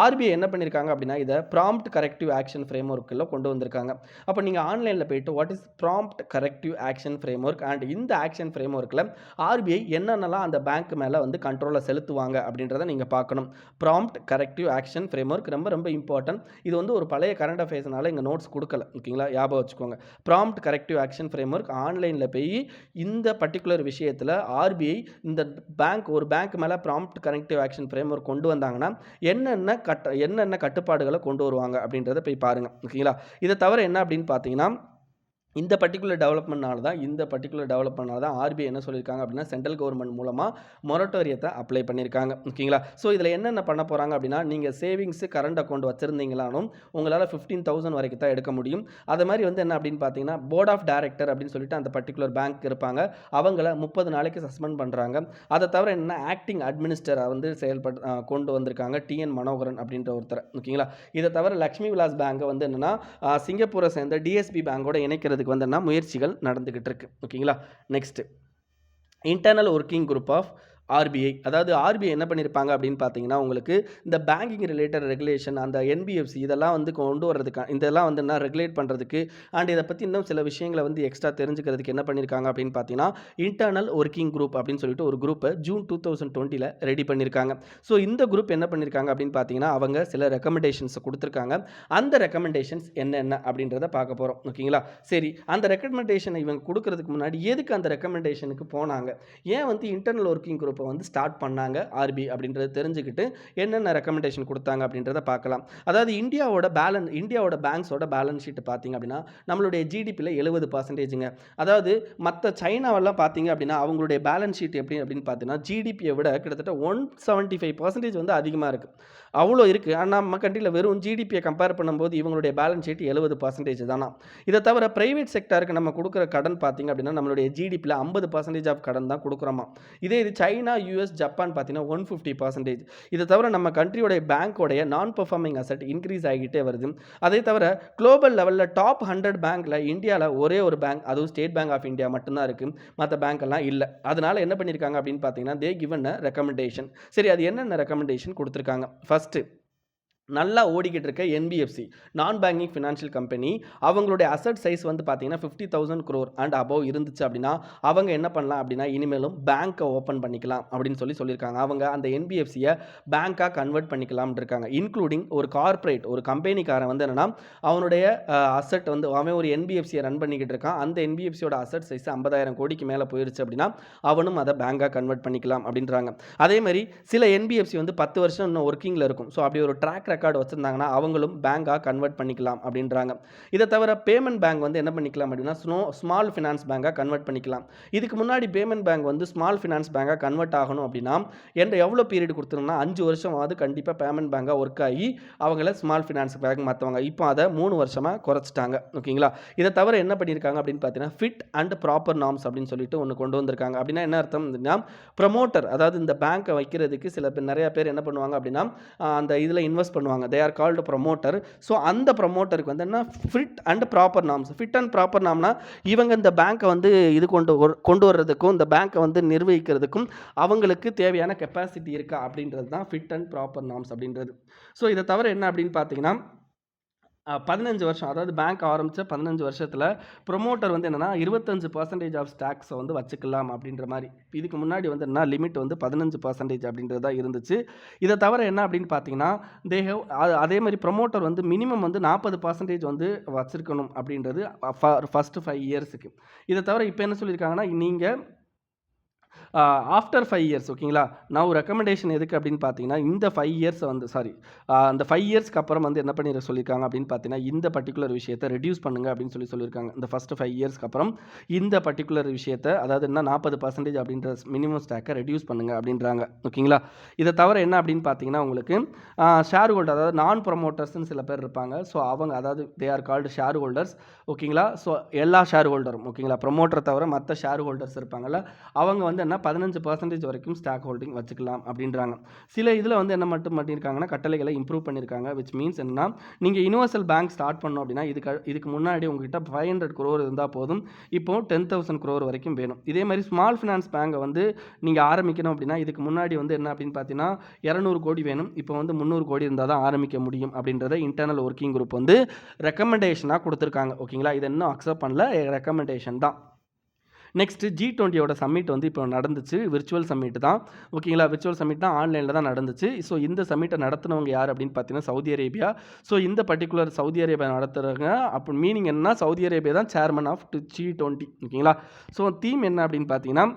ஆர்பிஐ என்ன பண்ணியிருக்காங்க அப்படின்னா, இதை ப்ராம்ப்ட் கரெக்டிவ் ஆக்ஷன் ஃப்ரேம் ஒர்க்கில் கொண்டு வந்திருக்காங்க. அப்போ நீங்கள் ஆன்லைனில் போயிட்டு what is prompt corrective action frame work and இந்த ஆக்ஷன் ஃப்ரேம் ஒர்க்கில் ஆர்பிஐ என்னென்னலாம் அந்த பேங்க் மேலே வந்து கண்ட்ரோலை செலுத்துவாங்க அப்படின்றத நீங்கள் பார்க்கணும். Prompt corrective action frame work ரொம்ப ரொம்ப இம்பார்ட்டன்ட். இது வந்து ஒரு பழைய கரண்ட் அஃபேர்ஸ்னால இங்கே நோட்ஸ் கொடுக்கல. ஓகேங்களா, ஞாபகம் வச்சுக்கோங்க. Prompt corrective action frame work ஆன்லைனில் போய் இந்த பர்டிகுலர் விஷயத்தில் ஆர்பிஐ இந்த ஒரு பேங்க் மேலே prompt corrective action frame work கொண்டு வந்தாங்கன்னா என்னென்ன கட்டுப்பாடுகளை கொண்டு வருவாங்க அப்படின்றத போய் பாருங்கள். ஓகேங்களா. இதை தவிர என்ன அப்படின்னு பார்த்தீங்கன்னா, இந்த பர்டிகுலர் டெவலப்மெண்ட்னால தான் ஆர்பிஐ என்ன சொல்லியிருக்காங்க அப்படின்னா, சென்ட்ரல் கவர்மெண்ட் மூலமாக மொரட்டோரியத்தை அப்ளை பண்ணியிருக்காங்க. ஓகேங்களா. ஸோ இதில் என்னென்ன பண்ண போகிறாங்க அப்படின்னா, நீங்கள் சேவிங்ஸு கரண்ட் அக்கௌண்ட் வச்சுருந்தீங்களானும் உங்களால் 15,000 வரைக்கும் தான் எடுக்க முடியும். அது மாதிரி வந்து என்ன அப்படின்னு பார்த்தீங்கன்னா, போர்ட் ஆஃப் டைரக்டர் அப்படின்னு சொல்லிட்டு அந்த பர்டிகுலர் பேங்க் இருப்பாங்க, அவங்கள 30 நாளைக்கு சஸ்பெண்ட் பண்ணுறாங்க. அதை தவிர என்ன ஆக்டிங் அட்மினிஸ்டரை வந்து கொண்டு வந்திருக்காங்க, டிஎன் மனோகரன் அப்படின்ற ஒருத்தர். ஓகேங்களா. இதை தவிர லக்ஷ்மி விலாஸ் பேங்கை வந்து என்னென்னா சிங்கப்பூரை சேர்ந்த டிஎஸ்பி பேங்கோட இணைக்கிறது வந்து முயற்சிகள் நடந்துகிட்டு இருக்கு. ஓகேங்களா. Next, internal working group of RBI. அதாவது ஆர்பிஐ என்ன பண்ணியிருப்பாங்க அப்படின்னு பார்த்தீங்கன்னா, உங்களுக்கு இந்த பேங்கிங் ரிலேட்டட் ரெகுலேஷன், அந்த என்பிஎஃப்சி இதெல்லாம் வந்து கொண்டு வரதுக்கு, இதெல்லாம் வந்து என்ன ரெகுலேட் பண்ணுறதுக்கு அண்ட் இதை பற்றி இன்னும் சில விஷயங்களை வந்து எக்ஸ்ட்ரா தெரிஞ்சுக்கிறதுக்கு என்ன பண்ணியிருக்காங்க அப்படின்னு பார்த்தீங்கன்னா, இன்டர்னல் ஒர்க்கிங் குரூப் அப்படின்னு சொல்லிட்டு ஒரு குரூப்பை ஜூன் 2020 ரெடி பண்ணியிருக்காங்க. ஸோ இந்த குரூப் என்ன பண்ணியிருக்காங்க அப்படின்னு பார்த்தீங்கன்னா, அவங்க சில ரெக்கமெண்டேஷன்ஸை கொடுத்துருக்காங்க. அந்த ரெக்கமெண்டேஷன்ஸ் என்னென்ன அப்படின்றத பார்க்க போகிறோம். ஓகேங்களா? சரி, அந்த ரெக்கமெண்டேஷனை இவங்க கொடுக்கறதுக்கு முன்னாடி எதுக்கு அந்த ரெக்கமெண்டேஷனுக்கு போனாங்க, ஏன் வந்து இன்டர்னல் ஒர்க்கிங் குரூப்பை வந்து ஸ்டார்ட் பண்ணாங்க ஆர்பி அப்படின்றத தெரிஞ்சுக்கிட்டு என்னென்ன ரெக்கமெண்டேஷன் கொடுத்தாங்க அப்படின்றத பார்க்கலாம். அதாவது இந்தியாவோட பேங்க்ஸோட பேலன்ஸ் ஷீட் பார்த்தீங்க அப்படின்னா நம்மளுடைய ஜிடிபியில் 70%ங்க. அதாவது மற்ற சைனாவெல்லாம் பார்த்தீங்க அப்படின்னா அவங்களுடைய பேலன்ஸ் ஷீட் எப்படி அப்படின்னு பார்த்தீங்கன்னா ஜிடிபியை விட கிட்டத்தட்ட 175% வந்து அதிகமாக இருக்குது. அவ்வளோ இருக்குது. ஆனால் நம்ம கண்ட்ரியில் வெறும் ஜிடிபியை கம்பேர் பண்ணும்போது இவங்களுடைய பேலன்ஸ் ஷீட் 70% தானா. இதை தவிர பிரைவேட் செக்டருக்கு நம்ம கொடுக்குற கடன் பார்த்தீங்க அப்படின்னா நம்மளுடைய ஜிடிபியில் 50% ஆஃப் கடன் தான் கொடுக்குறோமா. இதே இது சைனா, யூஎஸ், ஜப்பான் பார்த்தீங்கன்னா 150%. இதை தவிர நம்ம கண்ட்ரியோடைய பேங்க்கோடைய நான் பெர்ஃபார்மிங் அசெட் இன்க்ரீஸ் ஆகிட்டே வருது. அதே தவிர குளோபல் லெவலில் டாப் 100 பேங்க்கில் இந்தியாவில் ஒரே ஒரு பேங்க், அதுவும் ஸ்டேட் பேங்க் ஆஃப் இந்தியா மட்டும்தான் இருக்குது. மற்ற பேங்க்கெல்லாம் இல்லை. அதனால் என்ன பண்ணியிருக்காங்க அப்படின்னு பார்த்தீங்கன்னா தே கிவன் அ ரெக்கமெண்டேஷன். சரி, அது என்னென்ன ரெக்கமெண்டேஷன் கொடுத்துருக்காங்க. ஃபஸ்ட்டு, நல்லா ஓடிக்கிட்டு இருக்க என்பிஎஃப்சி, நான் பேங்கிங் ஃபினான்ஷியல் கம்பெனி, அவங்களுடைய அசட் சைஸ் வந்து பார்த்தீங்கன்னா 50,000 crore அண்ட் அபவ் இருந்துச்சு அப்படின்னா அவங்க என்ன பண்ணலாம் அப்படின்னா இனிமேலும் பேங்க்கை ஓப்பன் பண்ணிக்கலாம் அப்படின்னு சொல்லியிருக்காங்க. அவங்க அந்த என்பிஎஃப்சியை பேங்காக கன்வெர்ட் பண்ணிக்கலாம்னு இருக்காங்க. இன்க்ளூடிங் ஒரு கார்ப்பரேட், ஒரு கம்பெனிக்காரன் வந்து என்னென்னா அவனுடைய அசட் வந்து அவன் ஒரு என்பிஎஃப்சியை ரன் பண்ணிக்கிட்டு இருக்கான். அந்த என்பிஎஃப்சியோட அசட் சைஸ் 50,000 கோடிக்கு மேலே போயிருச்சு அப்படின்னா அவனும் அதை பேங்காக கன்வெர்ட் பண்ணிக்கலாம் அப்படின்றாங்க. அதே மாதிரி சில என்பிஎஃப்சி வந்து 10 வருஷம் இன்னும் ஒர்க்கிங்கில் இருக்கும். ஸோ அப்படி ஒரு ட்ராக் ரெக்கார்டு வச்சிருந்தாங்கன்னா அவங்களும் பேங்காக கன்வெர்ட் பண்ணிக்கலாம் அப்படின்றாங்க. இதை தவிர பேமெண்ட் பேங்க் வந்து என்ன பண்ணிக்கலாம் அப்படின்னா ஸ்மால் ஃபினான்ஸ் பேங்காக கன்வெர்ட் பண்ணிக்கலாம். இதுக்கு முன்னாடி பேமெண்ட் பேங்க் வந்து ஸ்மால் ஃபினான்ஸ் பேங்காக கன்வெர்ட் ஆகணும் அப்படின்னா எவ்வளோ பீரியட் கொடுத்துருந்தோம்னா 5 வருஷமாவது கண்டிப்பாக பேமெண்ட் பேங்காக ஒர்க் ஆகி அவங்கள ஸ்மால் ஃபினான்ஸ் பேங்க் மாற்றுவாங்க. இப்போ அதை 3 வருஷமாக குறைச்சிட்டாங்க. ஓகேங்களா? இதை தவிர என்ன பண்ணியிருக்காங்க அப்படின்னு பார்த்தீங்கன்னா ஃபிட் அண்ட் ப்ராப்பர் நார்ம்ஸ் அப்படின்னு சொல்லிட்டு ஒன்று கொண்டு வந்திருக்காங்க. அப்படின்னா என்ன அர்த்தம் அப்படின்னா ப்ரமோட்டர், அதாவது இந்த பேங்க்கை வைக்கிறதுக்கு நிறைய பேர் என்ன பண்ணுவாங்க அப்படின்னா அந்த இதில் இன்வெஸ்ட் பண்ணுவாங்க. They are called promoter. So அந்த ப்ரமோட்டருக்கு வந்து என்ன fit and proper norms. Fit and proper நார்ம்னா இவங்க இந்த பேங்க்கை வந்து இது கொண்டு வர்றதுக்கும் இந்த பேங்க்கை வந்து நிர்வகிக்கிறதுக்கும் அவங்களுக்கு தேவையான கெப்பாசிட்டி இருக்கா அப்படின்றது தான் ஃபிட் அண்ட் ப்ராப்பர் நார்ம்ஸ் அப்படின்றது. ஸோ இதை தவிர என்ன அப்படின்னு பார்த்தீங்கன்னா 15 வருஷம், அதாவது பேங்க் ஆரம்பித்த 15 வருஷத்தில் ப்ரொமோட்டர் வந்து என்னென்னா 25% ஆஃப் ஸ்டாக்ஸை வந்து வச்சுக்கலாம் அப்படின்ற மாதிரி. இதுக்கு முன்னாடி வந்து என்ன லிமிட் வந்து 15% அப்படின்றது தான் இருந்துச்சு. இதை தவிர என்ன அப்படின்னு பார்த்தீங்கன்னா அதே மாதிரி ப்ரொமோட்டர் வந்து மினிமம் வந்து 40% வந்து வச்சுருக்கணும் அப்படின்றது ஃபஸ்ட்டு 5 இயர்ஸுக்கு. இதை தவிர இப்போ என்ன சொல்லியிருக்காங்கன்னா நீங்கள் ஆஃப்டர் 5 இயர்ஸ், ஓகேங்களா, நான் ரெக்கமெண்டேஷன் எதுக்கு அப்படின்னு பார்த்தீங்கன்னா இந்த 5 இயர்ஸை வந்து அந்த 5 இயர்ஸ்க்கு அப்புறம் வந்து என்ன பண்ணி சொல்லியிருக்காங்க அப்படின்னு பார்த்தீங்கன்னா இந்த பர்டிகுலர் விஷயத்தை ரெடியூஸ் பண்ணுங்க அப்படின்னு சொல்லியிருக்காங்க. இந்த ஃபஸ்ட்டு 5 இயர்ஸ்க்கு அப்புறம் இந்த பர்டிகுலர் விஷயத்தை, அதாவது என்ன 40% அப்படின்ற மினிமம் ஸ்டாக்கை ரெடியூஸ் பண்ணுங்க அப்படின்றாங்க. ஓகேங்களா? இதை தவிர என்ன அப்படின்னு பார்த்தீங்கன்னா உங்களுக்கு ஷேர் ஹோல்டர், அதாவது நான் ப்ரொமோட்டர்ஸ்னு சில பேர் இருப்பாங்க. ஸோ அவங்க, அதாவது தே ஆர் கால்டு ஷேர் ஹோல்டர்ஸ். ஓகேங்களா? ஸோ எல்லா ஷேர் ஹோல்டரும், ஓகேங்களா, ப்ரொமோட்டரை தவிர மற்ற ஷேர் ஹோல்டர்ஸ் இருப்பாங்கல்ல, அவங்க வந்து என்ன 15% வரைக்கும் ஸ்டாக் ஹோல்டிங் வச்சுக்கலாம் அப்படின்றாங்க. சில இதில் வந்து என்ன மட்டும் பண்ணியிருக்காங்கன்னா கட்டளைகளை இம்ப்ரூவ் பண்ணியிருக்காங்க. விச் மீன்ஸ் என்னன்னா நீங்கள் யூனிவர்சல் பேங்க் ஸ்டார்ட் பண்ணோம் அப்படின்னா இதுக்கு முன்னாடி உங்ககிட்ட 500 crore இருந்தால் போதும், இப்போ 10,000 crore வரைக்கும் வேணும். இதே மாதிரி ஸ்மால் ஃபினான்ஸ் பேங்கை வந்து நீங்கள் ஆரம்பிக்கணும் அப்படின்னா இதுக்கு முன்னாடி வந்து என்ன அப்படின்னு பார்த்தீங்கன்னா 200 கோடி வேணும், இப்போ வந்து 300 கோடி இருந்தால் தான் ஆரம்பிக்க முடியும் அப்படின்றத இன்டர்னல் ஒர்க்கிங் குரூப் வந்து ரெக்கமெண்டேஷனாக கொடுத்துருக்காங்க. ஓகேங்களா? இது இன்னும் அக்செப்ட் பண்ணல, ரெக்கமெண்டேஷன் தான். நெக்ஸ்ட்டு G20யோட சம்மிட் வந்து இப்போ நடந்துச்சு. விர்ச்சுவல் சம்மிட் தான். ஓகேங்களா? விர்ச்சுவல் சம்மிட் தான், ஆன்லைனில் தான் நடந்துச்சு. ஸோ இந்த சம்மிட்டை நடத்தினவங்க யார் அப்படின்னு பார்த்தீங்கன்னா சவுதி அரேபியா. ஸோ இந்த பர்டிகுலர் சவுதி அரேபியா நடத்துகிறவங்க அப்போ மீனிங் என்னன்னா சவுதி அரேபியா தான் சேர்மன் ஆஃப் G20. ஓகேங்களா? ஸோ தீம் என்ன அப்படின்னு பார்த்தீங்கன்னா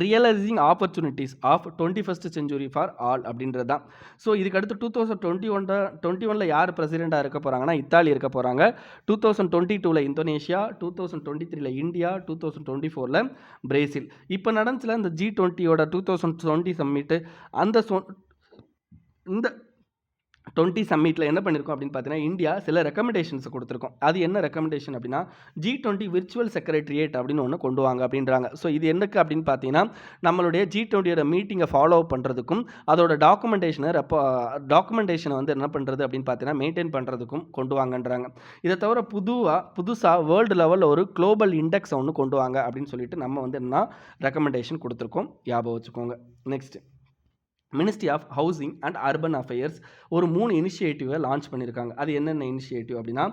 realising opportunities of 21st century for all அப்படின்றது தான். ஸோ இதுக்கு அடுத்து 2021 யார் பிரசிடெண்ட்டாக இருக்க போகிறாங்கன்னா இத்தாலி இருக்க போகிறாங்க. 2022 இந்தோனேஷியா, 2023 இந்தியா, 2024 பிரேசில். இப்போ நடந்துச்சுல இந்த G20யோட 2020 சம்மிட்டு, இந்த 20 சம்மிட்டில் என்ன பண்ணியிருக்கோம் அப்படின்னு பார்த்தீங்கன்னா இந்தியா சில ரெக்கமெண்டேஷன்ஸ் கொடுத்துருக்கோம். அது என்ன ரெக்கமெண்டேஷன் அப்படின்னா G20 விர்ச்சுவல் செக்ரட்டரியேட் அப்படின்னு ஒன்று கொண்டு வாங்க அப்படின்றாங்க. ஸோ இது என்னக்கு அப்படின்னு பார்த்தீங்கன்னா நம்மளுடைய G20யோட மீட்டிங்கை ஃபாலோ பண்ணுறதுக்கும் அதோட டாக்குமெண்டேஷனை வந்து என்ன பண்ணுறது அப்படின்னு பார்த்தீங்கன்னா மெயின்டைன் பண்ணுறதுக்கும் கொண்டு வாங்கன்றாங்க. இதை தவிர புதுசாக வேர்ல்டு லெவலில் ஒரு குளோபல் இண்டெக்ஸை ஒன்று கொண்டு வாங்க அப்படின்னு சொல்லிட்டு நம்ம வந்து என்ன ரெக்கமெண்டேஷன் கொடுத்துருக்கோம், ஞாபகம் வச்சுக்கோங்க. Next, ministry of housing and urban affairs ஒரு 3 இனிஷியேட்டிவை லான்ச் பண்ணியிருக்காங்க. அது என்னென்ன இனிஷியேட்டிவ் அப்படின்னா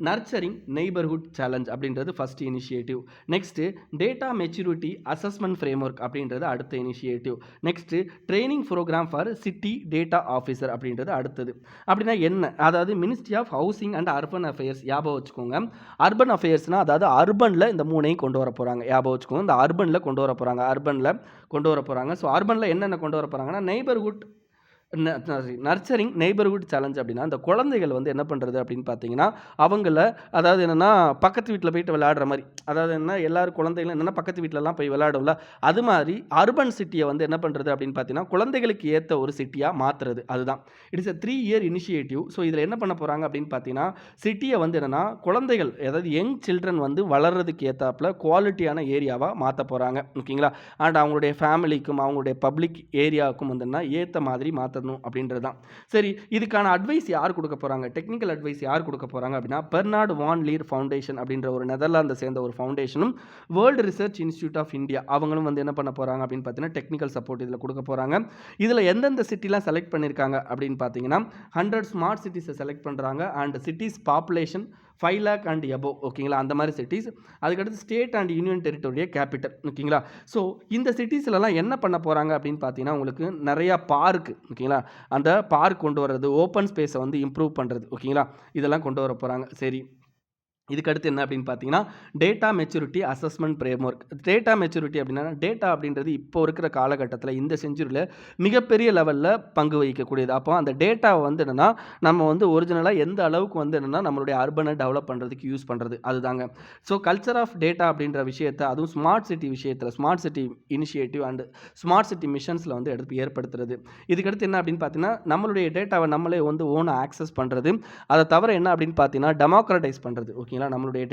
நர்ச்சரிங் நெய்பர்ஹுட் சேலஞ்ச் அப்படின்றது first initiative. Next data maturity assessment framework அப்படின்றது அடுத்த initiative. Next training programme for city data officer அப்படின்றது அடுத்தது. அப்படின்னா என்ன, அதாவது ministry of housing and urban affairs ஞாபகம் வச்சுக்கோங்க. அர்பன் அஃபேர்ஸ்னால் அதாவது அர்பனில் இந்த 3ஐயும் கொண்டு வர போகிறாங்க. ஞாபகம் வச்சுக்கோங்க, இந்த அர்பனில் கொண்டு வர போகிறாங்க. ஸோ அர்பனில் என்னென்ன கொண்டு வர போகிறாங்கன்னா நெய்பர்ஹுட் நர்ச்சரிங் நெய்பர்ஹுட் சேலஞ்ச் அப்படின்னா அந்த குழந்தைகள் வந்து என்ன பண்ணுறது அப்படின்னு பார்த்தீங்கன்னா அவங்கள அதாவது என்னென்னா பக்கத்து வீட்டில் போயிட்டு விளையாடுற மாதிரி, அதாவது என்ன எல்லாரும் குழந்தைகளும் என்னென்னா பக்கத்து வீட்டிலலாம் போய் விளையாடும்ல, அது மாதிரி அர்பன் சிட்டியை வந்து என்ன பண்ணுறது அப்படின்னு பார்த்தீங்கன்னா குழந்தைகளுக்கு ஏற்ற ஒரு சிட்டியாக மாற்றுறது. அதுதான் it is a 3 year initiative. So இதில் என்ன பண்ண போகிறாங்க அப்படின்னு பார்த்தீங்கன்னா சிட்டியை வந்து என்னென்னா குழந்தைகள் அதாவது யங் சில்ட்ரன் வந்து வளர்கிறதுக்கு ஏற்றாப்புல குவாலிட்டியான ஏரியாவாக மாற்ற போகிறாங்க. ஓகேங்களா. அண்ட் அவங்களுடைய ஃபேமிலிக்கும் அவங்களுடைய பப்ளிக் ஏரியாவுக்கும் வந்து என்ன ஏற்ற மாதிரி மாற்றணும் அப்படின்றது தான். சரி, இதுக்கான அட்வைஸ் யார் கொடுக்க போகிறாங்க, டெக்னிக்கல் அட்வைஸ் யார் கொடுக்க போகிறாங்க அப்படின்னா பெர்னார்ட் வான் லீர் ஃபவுண்டேஷன் அப்படின்ற ஒரு நெதர்லாந்தை சேர்ந்த ஒரு ஃபவுண்டேஷனும் world research institute of India அவங்களும் வந்து என்ன பண்ண போகிறாங்க அப்படின்னு பார்த்தீங்கன்னா டெக்னிக்கல் சப்போர்ட் இதில் கொடுக்க போகிறாங்க. இதில் எந்தெந்த சிட்டிலாம் செலக்ட் பண்ணியிருக்காங்க அப்படின்னு பார்த்தீங்கன்னா 100 ஸ்மார்ட் சிட்டிஸை செலக்ட் பண்ணுறாங்க. And cities population 5 lakh and above. ஓகேங்களா, அந்த மாதிரி சிட்டிஸ். அதுக்கடுத்து ஸ்டேட் அண்ட் யூனியன் டெரிட்டோரிய கேபிட்டல். ஓகேங்களா. ஸோ இந்த சிட்டிஸ்லலாம் என்ன பண்ண போகிறாங்க அப்படின்னு பார்த்தீங்கன்னா உங்களுக்கு நிறையா பார்க்கு, ஓகேங்களா, அந்த பார்க் கொண்டு வர்றது, ஓப்பன் ஸ்பேஸை வந்து இம்ப்ரூவ் பண்ணுறது, ஓகேங்களா, இதெல்லாம் கொண்டு வர போகிறாங்க. சரி, இதுக்கடுத்து என்ன அப்படின்னு பார்த்தீங்கன்னா data maturity assessment framework. Data maturity அப்படின்னா டேட்டா அப்படின்றது இப்போ இருக்கிற காலகட்டத்தில் இந்த செஞ்சுரியில் மிகப்பெரிய லெவலில் பங்கு வகிக்கக்கூடியது. அப்போ அந்த டேட்டாவை வந்து என்னென்னா நம்ம வந்து ஒரிஜினலாக எந்த அளவுக்கு வந்து என்னென்னா நம்மளுடைய அர்பனை டெவலப் பண்ணுறதுக்கு யூஸ் பண்ணுறது, அதுதாங்க. ஸோ கல்ச்சர் ஆஃப் டேட்டா அப்படின்ற விஷயத்தை அதுவும் ஸ்மார்ட் சிட்டி விஷயத்தில் smart city initiative and smart city மிஷன்ஸில் வந்து ஏற்படுத்துறது. இதுக்கடுத்து என்ன அப்படின்னு பார்த்தீங்கன்னா நம்மளுடைய டேட்டாவை நம்மளே வந்து ஓனாக ஆக்சஸ் பண்ணுறது. அதை தவிர என்ன அப்படின்னு பார்த்தீங்கன்னா டெமோக்ரட்டைஸ் பண்ணுறது. ஓகே, நம்மளுடைய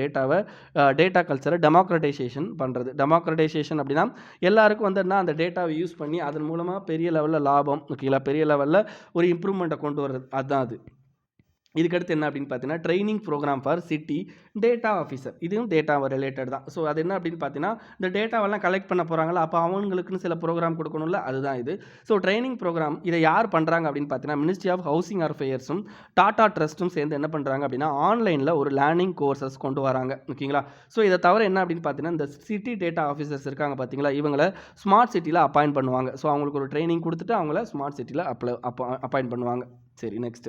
டேட்டா கல்ச்சரை டெமோக்ரட்டைசேஷன் பண்ணுறது. டெமோக்ரட்டைசேஷன் அப்படின்னா எல்லாருக்கும் வந்து என்ன அந்த டேட்டாவை யூஸ் பண்ணி அதன் மூலமாக பெரிய லெவலில் லாபம், ஓகேங்களா, பெரிய லெவலில் ஒரு இம்ப்ரூவ்மெண்ட்டை கொண்டு வர்றது, அதுதான் அது. இதுக்கடுத்து என்ன அப்படின்னு பார்த்தீங்கன்னா training programme for city data officer. இதுவும் டேட்டாவை ரிலேட்டட் தான். ஸோ அது என்ன அப்படின்னு பார்த்தீங்கன்னா இந்த டேட்டாவெல்லாம் கலெக்ட் பண்ண போகிறாங்களா, அப்போ அவங்களுக்குன்னு சில ப்ரோக்ராம் கொடுக்கணும்ல, அதுதான் இது. ஸோ ட்ரைனிங் ப்ரோக்ராம் இதை யார் பண்ணுறாங்க அப்படின்னு பார்த்தீங்கன்னா மினிஸ்ட்ரி ஆஃப் ஹவுசிங் அஃபேர்ஸும் டாடா ட்ரஸ்ட்டும் சேர்ந்து என்ன பண்ணுறாங்க அப்படின்னா ஆன்லைனில் ஒரு லேர்னிங் கோர்சஸ் கொண்டு வராங்க. ஓகேங்களா. ஸோ இதை தவிர என்ன அப்படின்னு பார்த்தீங்கன்னா இந்த சிட்டி டேட்டா ஆஃபீஸர்ஸ் இருக்காங்க பார்த்தீங்களா, இவங்களை ஸ்மார்ட் சிட்டியில் அப்பாயிண்ட் பண்ணுவாங்க. ஸோ அவங்களுக்கு ஒரு ட்ரைனிங் கொடுத்துட்டு அவங்கள ஸ்மார்ட் சிட்டியில் அப்பாயிண்ட் பண்ணுவாங்க. சரி, next